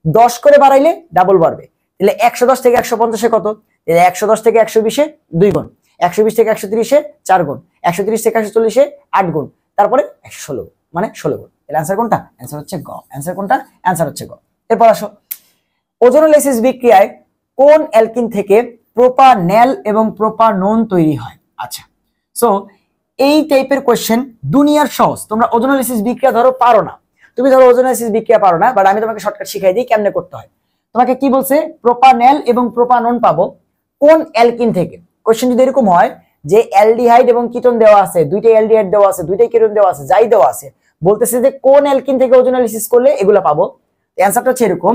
10 করে বাড়াইলে ডাবল বাড়বে। তাহলে 110 থেকে 150 এ কত? তাহলে 110 থেকে 120 এ 2 গুণ, 120 থেকে 130 এ 4 গুণ, 130 থেকে 140 এ 8 গুণ, তারপরে 116 মানে 16 গুণ। এর অ্যান্সার কোনটা? অ্যান্সার হচ্ছে গ। অ্যান্সার কোনটা? অ্যান্সার হচ্ছে গ। এরপর আসো, ওজোনোলাইসিস বিক্রিয়ায় কোন অ্যালকিন থেকে প্রোপানল এবং প্রোপানন তৈরি হয়? আচ্ছা, সো এই টাইপের কোশ্চেন দুনিয়ার সহজ। তোমরা ওজোনোলাইসিস বিক্রিয়া ধরো পারো না, তুমি ধরো ওজোনোলাইসিস বিক্রিয়া পারো না, বাট আমি তোমাকে শর্টকাট শিখাই দিই কেমনে করতে হয়। তোমাকে কি বলছে? প্রোপানল এবং প্রোপানন পাবো কোন অ্যালকিন থেকে। কোশ্চেন যদি এরকম হয় যে অ্যালডিহাইড এবং কিটোন দেওয়া আছে, দুইটাই অ্যালডিহাইড দেওয়া আছে, দুইটাই কিটোন দেওয়া আছে, যাই দেওয়া আছে, বলতেছে যে কোন অ্যালকিন থেকে ওজোনোলাইসিস করলে এগুলা পাবো। অ্যান্সারটা হচ্ছে এরকম,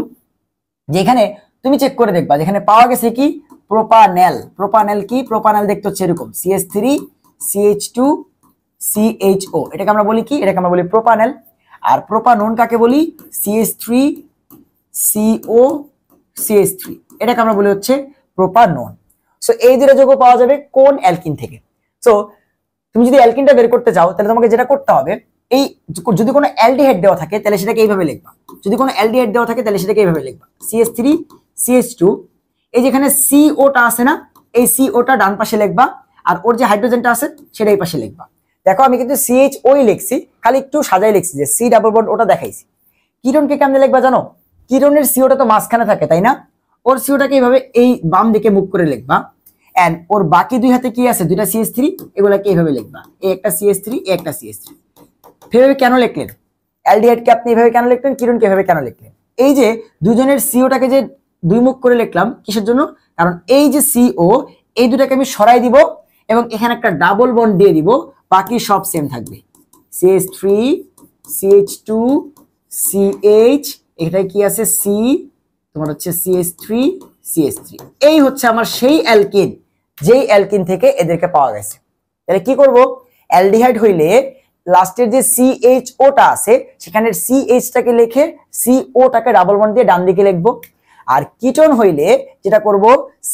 যেখানে তুমি চেক করে দেখবা, যেখানে পাওয়া গেছে কি? প্রোপানল। প্রোপানল কি? প্রোপানল দেখতে হচ্ছে এরকম, CH3 CH2 CHO, এটাকে আমরা বলি কি? এটাকে আমরা বলি প্রোপানল। আর প্রোপানন কাকে বলি? CH3 CO CH3, এটাকে আমরা বলি হচ্ছে প্রোপানন। সো এই দুটো যৌগ পাওয়া যাবে কোন অ্যালকিন থেকে? সো তুমি যদি অ্যালকিনটা বের করতে চাও, তাহলে তোমাকে যেটা করতে হবে, এই যদি কোনো অ্যালডিহাইড দেওয়া থাকে তাহলে সেটাকে এইভাবে লিখবা, যদি কোনো অ্যালডিহাইড দেওয়া থাকে তাহলে সেটাকে এইভাবে লিখবা, CH3 CH2, এই যেখানে COটা আছে না, এই COটা ডান পাশে লিখবা, আর ওর যে হাইড্রোজেনটা আছে সেটা এই পাশে লিখবা। দেখো আমি কিন্তু CHO লিখছি, খালি একটু সাজাই লিখছি যে C ডাবল বন্ড ওটা দেখাইছি। কিরণকে কেমনে লিখবা জানো? কিরণের COটা তো মাঝখানে থাকে, তাই না? ওর COটাকে এইভাবে এই বাম দিকে মুখ করে লিখবা, এন্ড ওর বাকি দুই হাতে কি আছে? দুইটা CH3, এগুলাকে এইভাবে লিখবা, এই একটা CH3, এই একটা CH3। এভাবে কেন লিখলেন? অ্যালডিহাইডকে আপনি এভাবে কেন লিখলেন? কিরণকে এভাবে কেন লিখলেন? এই যে দুজনের COটাকে যে দুই মুখ করে লিখলাম, কিসের জন্য? কারণ এই যে CO, এই দুটাকে আমি সরাই দিব এবং এখানে একটা ডাবল বন্ড দিয়ে দিব, বাকি সব সেম থাকবে। CH3 CH2 CH, এটাই কি আছে? C, তোমার হচ্ছে CH3 CH3। এই হচ্ছে আমার সেই অ্যালকিন, যেই অ্যালকিন থেকে এদেরকে পাওয়া গেছে। তাহলে কি করব? অ্যালডিহাইড হইলে লাস্টের যে CHOটা আছে, সেখানে CHটাকে লিখে COটাকে ডাবল বন্ড দিয়ে ডান দিকে লিখবো। আর কিটোন হইলে যেটা করব,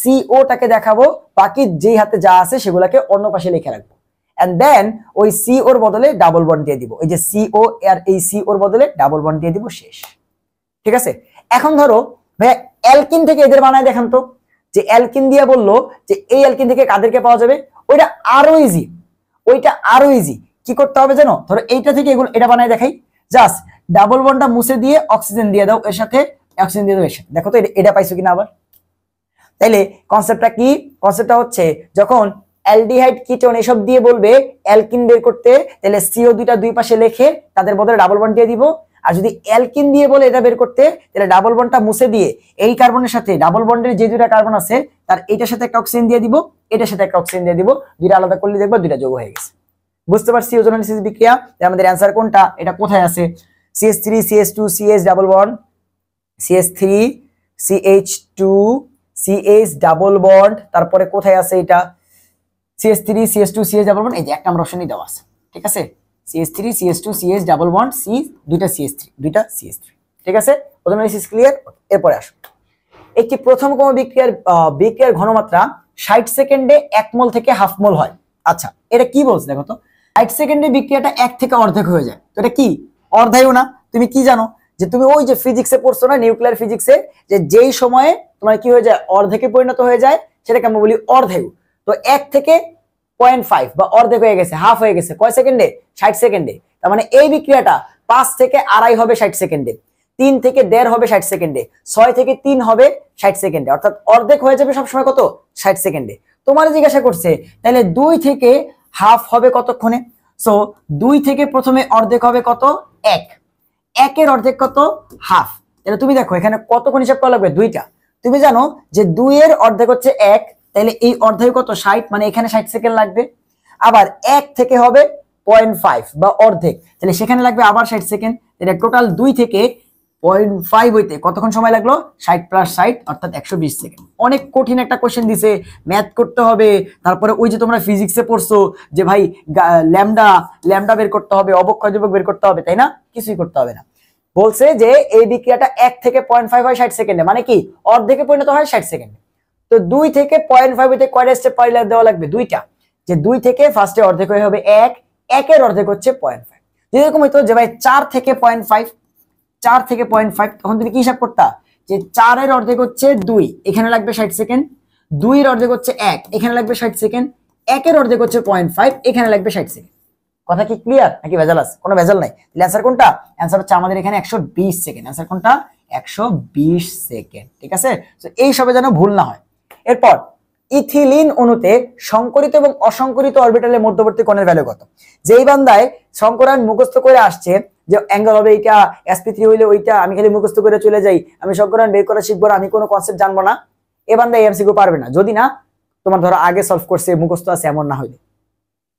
COটাকে দেখাবো, বাকি যেই হাতে যা আছে সেগুলোকে অন্য পাশে লিখে রাখবো, এন্ড দেন ওই COর বদলে ডাবল বন্ড দিয়ে দিব। এই যে CO আর এই COর বদলে ডাবল বন্ড দিয়ে দিব, শেষ। ঠিক আছে? এখন ধরো ভাইয়া অ্যালকিন থেকে এদের বানায় দেখান তো, যে অ্যালকিন দিয়ে বললো যে এই অ্যালকিন থেকে কাদেরকে পাওয়া যাবে, ওইটা আরো ইজি, ওইটা আরো ইজি। কি করতে হবে জানো? ধরো এইটা থেকে এগুলো এটা বানায় দেখাই, জাস্ট ডাবল বন্ডটা মুছে দিয়ে অক্সিজেন দিয়ে দাও এর সাথে, অক্সিজেন দিয়ে দাও এর সাথে, দেখো তো এটা পাইছো কিনা আবার। তাইলে কনসেপ্টটা কি? কনসেপ্টটা হচ্ছে যখন অ্যালডিহাইড কিটোন এসব দিয়ে বলবে অ্যালকিন বের করতে, তাহলে CO দুইটা দুই পাশে লিখে তাদের বদলে ডাবল বন্ড দিয়ে দিব। আর যদি অ্যালকিন দিয়ে বলে এটা বের করতে, তাহলে ডাবল বন্ডটা মুছে দিয়ে এই কার্বনের সাথে ডাবল বন্ডের যে দুইটা কার্বন আছে তার এইটার সাথে একটা অক্সিজেন দিয়ে দিব, এটার সাথে একটা অক্সিজেন দিয়ে দিব, দুইটা আলাদা করলে দেখবা দুইটা যৌগ হয়ে গেছে। বুঝতে পারছি ওজোনোলাইসিস বিক্রিয়া? আমাদের অ্যান্সার কোনটা? এটা কোথায় আছে? CH3 CH2 CH double bond, CH3 CH2 CH double bond, তারপরে কোথায় আছে এটা? CH3 CH2 CH double bond, এই যে এক নম্বর অপশনই দেওয়া আছে। ঠিক আছে? CH3 CH2 CH double bond, C দুইটা CH3, দুইটা CH3। ঠিক আছে? Ozonolysis clear? এরপরে আসো, একটি প্রথম ক্রম বিক্রিয়ার ঘনমাত্রা 60 সেকেন্ডে 1 মোল থেকে হাফ মোল হয়। আচ্ছা, এটা কি বলছে দেখো তো, 60 সেকেন্ডে বিক্রিয়াটা 1 থেকে অর্ধেক হয়ে যায়, তো এটা কি অর্ধায়ু না? তুমি কি জানো যে তুমি ওই যে ফিজিক্সে পড়ছো না, নিউক্লিয়ার ফিজিক্সে, যে যেই সময়ে তোমার কি হয়ে যায়, অর্ধেকে পরিণত হয়ে যায়, সেটাকে আমরা বলি অর্ধায়ু। তো 1 থেকে 0.5 বা অর্ধেক হয়ে গেছে, হাফ হয়ে গেছে কয় সেকেন্ডে? 60 সেকেন্ডে। তার মানে এই বিক্রিয়াটা 5 থেকে আড়াই হবে 60 সেকেন্ডে, 3 থেকে 1.5 হবে 60 সেকেন্ডে, 6 থেকে 3 হবে 60 সেকেন্ডে, অর্থাৎ অর্ধেক হয়ে যাবে সবসময় কত? 60 সেকেন্ডে। তোমার জিজ্ঞাসা করছে তাহলে 2 থেকে হাফ হবে কতক্ষণে? সো 2 থেকে প্রথমে অর্ধেক হবে কত? 1, 1 এর অর্ধেক কত? হাফ। তাহলে তুমি দেখো এখানে কতক্ষণ হিসাব করা লাগবে? 2টা। তুমি জানো যে 2 এর অর্ধেক হচ্ছে 1, তাহলে এই অর্ধেক কত? 60, মানে এখানে 60 সেকেন্ড লাগবে। আবার 1 থেকে হবে 0.5 বা অর্ধেক, তাহলে সেখানে লাগবে আবার 60 সেকেন্ড। এটা টোটাল 2 থেকে 0.5 হইতে কতক্ষণ সময় লাগলো? 60 + 60 অর্থাৎ 120 সেকেন্ড। অনেক কঠিন একটা কোশ্চেন দিছে, ম্যাথ করতে হবে, তারপরে ওই যে তোমরা ফিজিক্সে পড়ছো যে ভাই ল্যামডা বের করতে হবে, অবক্ষয় ধ্রুবক বের করতে হবে, তাই না? কিছুই করতে হবে না। বলছে যে এই বিক্রিয়াটা 1 থেকে 0.5 হয় 60 সেকেন্ডে, মানে কি অর্ধেকে পরিণত হয় 60 সেকেন্ডে। তো 2 থেকে 0.5 হইতে কয়টা স্টেপ দেওয়া লাগবে? 2টা। যে 2 থেকে ফার্স্টে অর্ধেক হয়ে হবে 1, 1 এর অর্ধেক হচ্ছে 0.5। যেরকম হইতো যে ভাই 4 থেকে 0.5, 4 থেকে 0.5, তখন তুমি কি হিসাব করতা যে 4 এর অর্ধেক হচ্ছে 2, এখানে লাগবে 60 সেকেন্ড, 2 এর অর্ধেক হচ্ছে 1, এখানে লাগবে 60 সেকেন্ড, 1 এর অর্ধেক হচ্ছে 0.5, এখানে লাগবে 60 সেকেন্ড। কথা কি ক্লিয়ার নাকি ভেজাল আছে? কোনো ভেজাল নাই। তাহলে অ্যানসার কোনটা? অ্যানসার হচ্ছে আমাদের এখানে 120 সেকেন্ড। অ্যানসার কোনটা? 120 সেকেন্ড। ঠিক আছে, তো এই সবে যেন ভুল না হয়। এরপর ইথিলিন অণুতে সংকরিত এবং অসংকরিত অরবিটালের মধ্যবর্তী কোণের ভ্যালু কত? যেই বান্দায় সংকরায়ন মুখস্থ করে আসছে যে অ্যাঙ্গেল হবে এইটা, sp3 হইলে ওইটা, আমি খালি মুখস্থ করে চলে যাই, আমি সংকরায়ন বের করা শিখবো না, আমি কোনো কনসেপ্ট জানবো না, এ বান্দা এমসিকিউ পারবে না। যদি না তোমার ধরো আগে সলভ করছে, মুখস্থ আছে, এমন না হইলে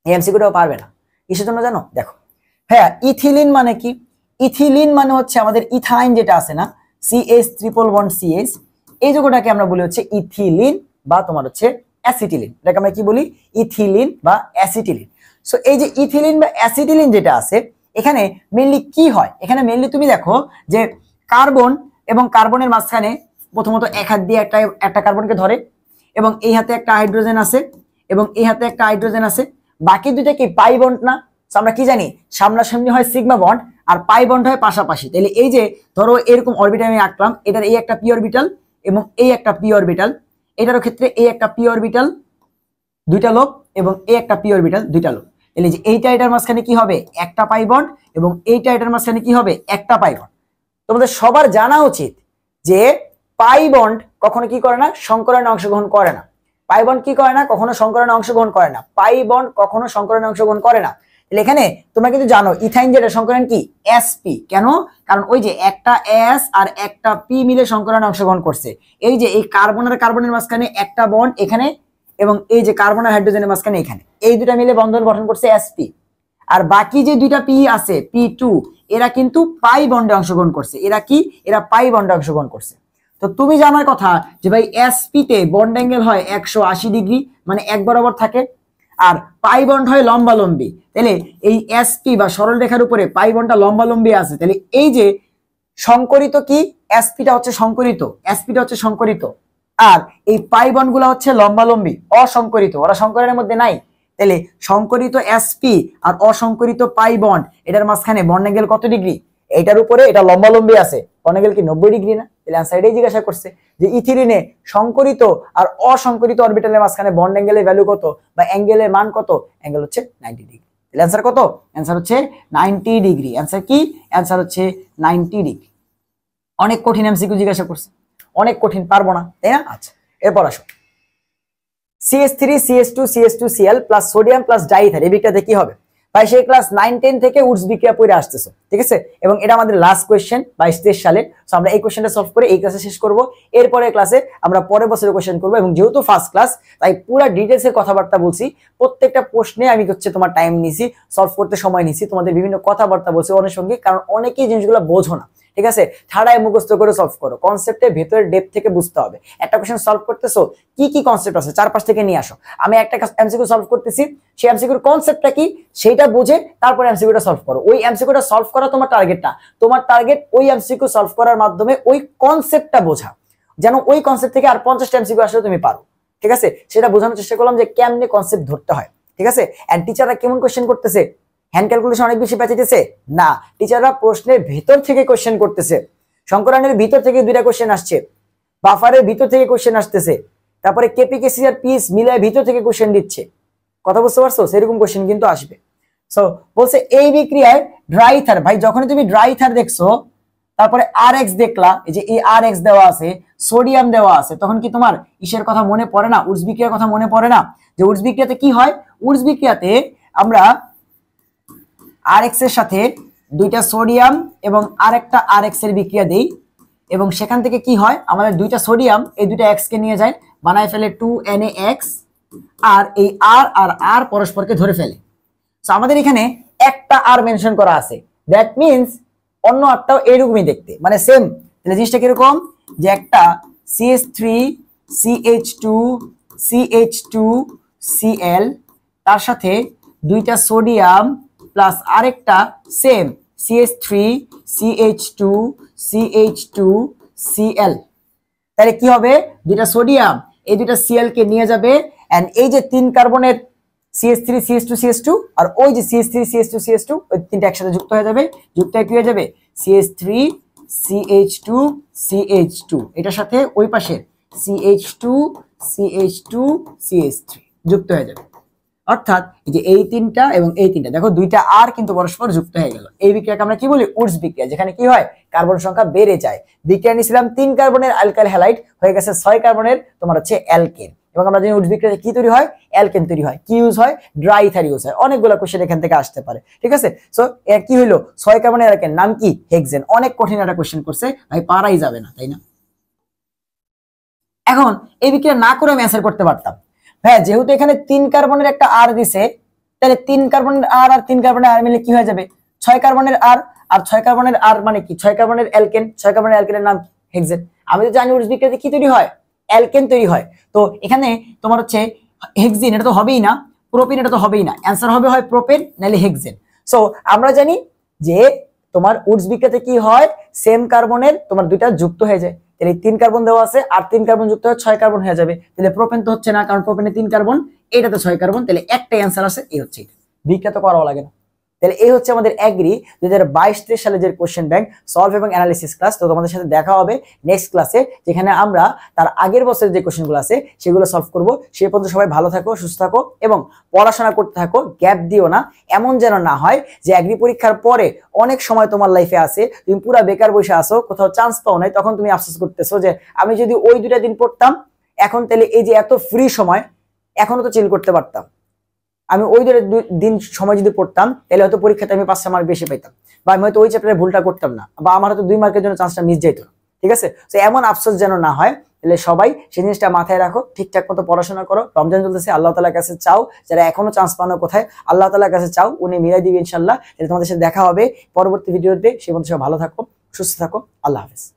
এমসিকিউটাও পারবে না। কিসের জন্য জানো? দেখো, হ্যাঁ, ইথিলিন মানে কি? ইথিলিন মানে হচ্ছে আমাদের ইথাইন যেটা আছে না, CH3 এই যৌগটাকে আমরা বলি হচ্ছে ইথিলিন বা তোমার হচ্ছে অ্যাসিটিলিন। এটাকে আমরা কি বলি? ইথিলিন বা অ্যাসিটিলিন। সো এই যে ইথিলিন বা অ্যাসিটিলিন যেটা আছে, এখানে মেইনলি কি হয়? এখানে মেইনলি তুমি দেখো যে কার্বন এবং কার্বনের মাঝখানে প্রথমত এক হাত দিয়ে একটা কার্বনকে ধরে, এবং এই হাতে একটা হাইড্রোজেন আছে, এবং এই হাতে একটা হাইড্রোজেন আছে, বাকি দুইটা কি পাই বন্ড না? আমরা কি জানি সামনাসামনি হয় সিগমা বন্ড, আর পাই বন্ড হয় পাশাপাশি। তাহলে এই যে ধরো এরকম অরবিটাল আমি আঁকলাম, এটার এই একটা পি অরবিটাল এবং এই একটা পি অরবিটাল, এটারও ক্ষেত্রে এই একটা পি অরবিটাল দুইটা লোক এবং এই একটা পি অরবিটাল দুইটা লোক। তাহলে যে এইটা এটার মাঝখানে কি হবে? একটা পাই বন্ড, এবং এইটা এটার মাঝখানে কি হবে? একটা পাই বন্ড। তোমাদের সবার জানা উচিত যে পাই বন্ড কখনো কি করে না? সংকরণে অংশগ্রহণ করে না। পাই বন্ড কি করে না? কখনো সংকরণে অংশগ্রহণ করে না। পাই বন্ড কখনো সংকরণে অংশগ্রহণ করে না। তাহলে এখানে তোমরা কিন্তু জানো ইথাইন যেটা সংকরণ কি? sp। কেন? কারণ ওই যে একটা s আর একটা p মিলে সংকরণে অংশগ্রহণ করছে। এই যে এই কার্বন আর কার্বনের মাঝখানে একটা বন্ড এখানে, এবং এই যে কার্বন আর হাইড্রোজেনের মাঝখানে এখানে, এই দুটা মিলে বন্ধন গঠন করছে sp। আর বাকি যে দুইটা p আছে p2, এরা কিন্তু পাই বন্ডে অংশগ্রহণ করছে। এরা কি? এরা পাই বন্ডে অংশগ্রহণ করছে। তো তুমি জানার কথা যে ভাই sp তে বন্ড অ্যাঙ্গেল হয় 180 ডিগ্রি, মানে এক বরাবর থাকে, আর পাই বন্ড হয় লম্বালম্বী। তাহলে এই sp বা সরল রেখার উপরে পাই বন্ডটা লম্বালম্বী আছে। তাহলে এই যে সংকরিত কি? sp টা হচ্ছে সংকরিত, sp টা হচ্ছে সংকরিত, আর এই পাই বন্ড গুলা হচ্ছে লম্বালম্বী, অসংকরিত, ওরা সংকরণের মধ্যে নাই। তাহলে সংকরিত sp আর অসংকরিত পাই বন্ড, এটার মাঝখানে বন্ড অ্যাঙ্গেল কত ডিগ্রি? এটার উপরে এটা লম্বালম্বী আছে, বন্ড অ্যাঙ্গেল কি 90 ডিগ্রি না? তাহলে অ্যানসার এটাই জিজ্ঞাসা করছে যে ইথিলিনে সংকরিত আর অসংকরিত অরবিটালের মাঝখানে বন্ড অ্যাঙ্গেলের ভ্যালু কত বা অ্যাঙ্গেলের মান কত? অ্যাঙ্গেল হচ্ছে 90 ডিগ্রি। তাহলে অ্যানসার কত? অ্যানসার হচ্ছে 90 ডিগ্রি। অ্যানসার কি? অ্যানসার হচ্ছে 90 ডিগ্রি। অনেক কঠিন এমসিকিউ জিজ্ঞাসা করছে, অনেক কঠিন, পারবো না, তাই না? আচ্ছা, এরপর আসো, CH3 CH2 CH2Cl plus sodium plus ডাইথার, এই বিক্রিয়াতে কি হবে? ভাই সেই ক্লাস 9-10 থেকে উডস বিক্রিয়া পড়ে আসতেছো, ঠিক আছে? এবং এটা আমাদের লাস্ট কোয়েশ্চেন 22-23 সালে। সো আমরা এই কোয়েশ্চেনটা সলভ করে এই ক্লাসে শেষ করব। এরপরে ক্লাসে আমরা পরের বছরের কোয়েশ্চেন করব, এবং যেহেতু ফার্স্ট ক্লাস তাই পুরো ডিটেইলসের কথাবার্তা বলছি। প্রত্যেকটা প্রশ্নে আমি হচ্ছে তোমার টাইম নিছি, সলভ করতে সময় নিছি, তোমাদের বিভিন্ন কথাবার্তা বলছি অনেক সঙ্গে, কারণ অনেকেই জিনিসগুলো বোঝো না, ঠিক আছে? ঠাড়ায় মুখস্থ করে সলভ করো, কনসেপ্টের ভেতরে ডেপথ থেকে বুঝতে হবে। একটা কোশ্চেন সলভ করতেছো, কি কি কনসেপ্ট আছে 4-5 থেকে নিয়ে আসো। আমি একটা এমসিকিউ সলভ করতেছি, সেই এমসিকিউর কনসেপ্টটা কি সেটা বুঝে তারপরে এমসিকিউটা সলভ করো। ওই এমসিকিউটা সলভ করা তোমার টার্গেট না, তোমার টার্গেট ওই এমসিকিউ সলভ করার মাধ্যমে ওই কনসেপ্টটা বোঝা। যেন ওই কনসেপ্ট থেকে আর 50টা এমসিকিউ আসলে তুমি পারো। ঠিক আছে, সেটা বোঝানোর চেষ্টা করলাম যে কেমনে কনসেপ্ট ধরতে হয়। ঠিক আছে, এন্ড টিচাররা কেমন কোশ্চেন করতেছে, হ্যান্ড ক্যালকুলেশন অনেক বেশি পেঁচাইতেছে না, টিচাররা প্রশ্নের ভিতর থেকে কোশ্চেন করতেছে। শঙ্করানের ভিতর থেকে 2টা কোশ্চেন আসছে, বাফারের ভিতর থেকে কোশ্চেন আসতেছে, তারপরে কেপিকেসি আর পিস মিলায় ভিতর থেকে কোশ্চেন দিচ্ছে। কথা বুঝতে পারছো? সেরকম কোশ্চেন কিন্তু আসবে। সো বলছে এই বিক্রিয়ায় ড্রাই থার, ভাই যখনই তুমি ড্রাই থার দেখছো তারপরে আরএক্স দেখলা, এই যে এই আরএক্স দেওয়া আছে, সোডিয়াম দেওয়া আছে, তখন কি তোমার ইসের কথা মনে পড়ে না, উডস বিক্রিয়ার কথা মনে পড়ে না? যে উডস বিক্রিয়াতে কি হয়, উডস বিক্রিয়াতে আমরা আরএক্স এর সাথে 2টা সোডিয়াম এবং আরেকটা আরএক্স এর বিক্রিয়া দেই, এবং সেখান থেকে কি হয়, আমাদের 2টা সোডিয়াম এই 2টা এক্স কে নিয়ে যায়, বানায় ফেলে 2NaX, আর এই আর আর আর পরস্পরকে ধরে ফেলে। সো আমাদের এখানে একটা আর মেনশন করা আছে, দ্যাট মিন্স অন্য আরটাও এরকমই দেখতে, মানে সেম। তাহলে জিনিসটা কিরকম, যে একটা CH3 CH2 CH2 Cl, তার সাথে 2টা সোডিয়াম প্লাস আরেকটা same CH3 CH2 CH2 Cl। তাহলে কি হবে, 2টা সোডিয়াম এই 2টা Cl কে নিয়ে যাবে, এন্ড এই যে 3 কার্বনের CH3 CH2 CH2 আর ওই যে CH3 CH2 CH2, ওই 3টা একসাথে যুক্ত হয়ে যাবে, যুক্ত হয়ে কি হয়ে যাবে, CH3 CH2 CH2, এটার সাথে ওই পাশে CH2 CH2 CH3 যুক্ত হয়ে যাবে। অর্থাৎ এই যে এই 3টা এবং এই 3টা, দেখো 2টা আর কিন্তু পরস্পর যুক্ত হয়ে গেল। এই বিক্রিয়াকে আমরা কি বলি, উডস বিক্রিয়া, যেখানে কি হয় কার্বন সংখ্যা বেড়ে যায়। বিক্রিয়া নিয়েছিলাম 3 কার্বনের অ্যালকাইল হ্যালাইড, হয়ে গেছে 6 কার্বনের তোমার হচ্ছে অ্যালকেন, এবং আমরা জানি উডস বিক্রিয়াতে কি তৈরি হয়, অ্যালকেন তৈরি হয়। কি ইউজ হয়, ড্রাই ইথার ইউজ হয়। অনেকগুলো কোশ্চেন এখান থেকে আসতে পারে। ঠিক আছে, সো এর কি হলো, 6 কার্বনের অ্যালকেন নাম কি, হেক্সেন। অনেক কঠিন একটা কোশ্চেন করছে ভাই, পারাই যাবে না, তাই না? এখন এই বিক্রিয়া না করে আমি অ্যান্সার করতে পারতাম, হ্যাঁ যেহেতু এখানে 3 কার্বনের একটা আর দিছে, তাহলে 3 কার্বনের আর আর 3 কার্বনের আর মিলে কি হয়ে যাবে, 6 কার্বনের আর, আর 6 কার্বনের আর মানে কি, 6 কার্বনের অ্যালকেন, 6 কার্বনের অ্যালকেনের নাম হেক্সেন। আমি তো জানি উডস বিক্রিয়াতে কি তৈরি হয়, অ্যালকেন তৈরি হয়। তো এখানে তোমার হচ্ছে হেক্সিন, এটা তো হবেই না, প্রোপিন এটা তো হবেই না, অ্যান্সার হবে হয় প্রোপেন নাহলে হেক্সেন। সো আমরা জানি যে তোমার উডস বিক্রিয়াতে কি হয়, সেম কার্বনের তোমার 2টা যুক্ত হয়ে যায়। তাহলে 3 কার্বন দেওয়া আছে আর 3 কার্বন যুক্ত হয়ে 6 কার্বন হয়ে যাবে। তাহলে প্রোপেন তো হচ্ছে না, কারণ প্রোপেনে 3 কার্বন, এটাতে 6 কার্বন, তাহলে একটাই অ্যান্সার আছে, এই হচ্ছে এটা। বিক্রিয়া তো করাও লাগে না। তাহলে এই হচ্ছে আমাদের এগ্রি 2022-23 সালে যে কোশ্চেন ব্যাংক সলভ এবং অ্যানালিসিস ক্লাস। তো তোমাদের সাথে দেখা হবে নেক্সট ক্লাসে, যেখানে আমরা তার আগের বছরের যে কোশ্চেনগুলো আছে সেগুলো সলভ করব। সেই পর্যন্ত সবাই ভালো থাকো, সুস্থ থাকো এবং পড়াশোনা করতে থাকো, গ্যাপ দিও না। এমন যেন না হয় যে এগ্রি পরীক্ষার পরে অনেক সময় তোমার লাইফে আছে, তুমি পুরা বেকার বসে আসো, কোথাও চান্স পাও নাই, তখন তুমি আফসোস করতেছো যে আমি যদি ওই 2টা দিন পড়তাম, এখন তাহলে এই যে এত ফ্রি সময়, এখনো তো চিল করতে পারতাম। আমি ওই দিন সময় যদি পড়তাম, তাহলে হয়তো পরীক্ষাতে আমি 5টা মার্ক বেশি পাইতাম, বা আমি হয়তো ওই চ্যাপ্টারে ভুলটা করতাম না, বা আমার হয়তো 2 মার্কের জন্য চান্সটা মিস যাইতো। ঠিক আছে, তো এমন আফসোস যেন না হয়। তাহলে সবাই সেই জিনিসটা মাথায় রাখো, ঠিকঠাক মতো পড়াশোনা করো। রমজান চলতেছে, আল্লাহ তাআলার কাছে চাও, যারা এখনো চান্স পানো কোথায়, আল্লাহ তাআলার কাছে চাও, উনি মিলাই দিবে ইনশাআল্লাহ। তাহলে তোমাদের সাথে দেখা হবে পরবর্তী ভিডিওতে। সেই পর্যন্ত সবাই ভালো থাকো, সুস্থ থাকো, আল্লাহ হাফেজ।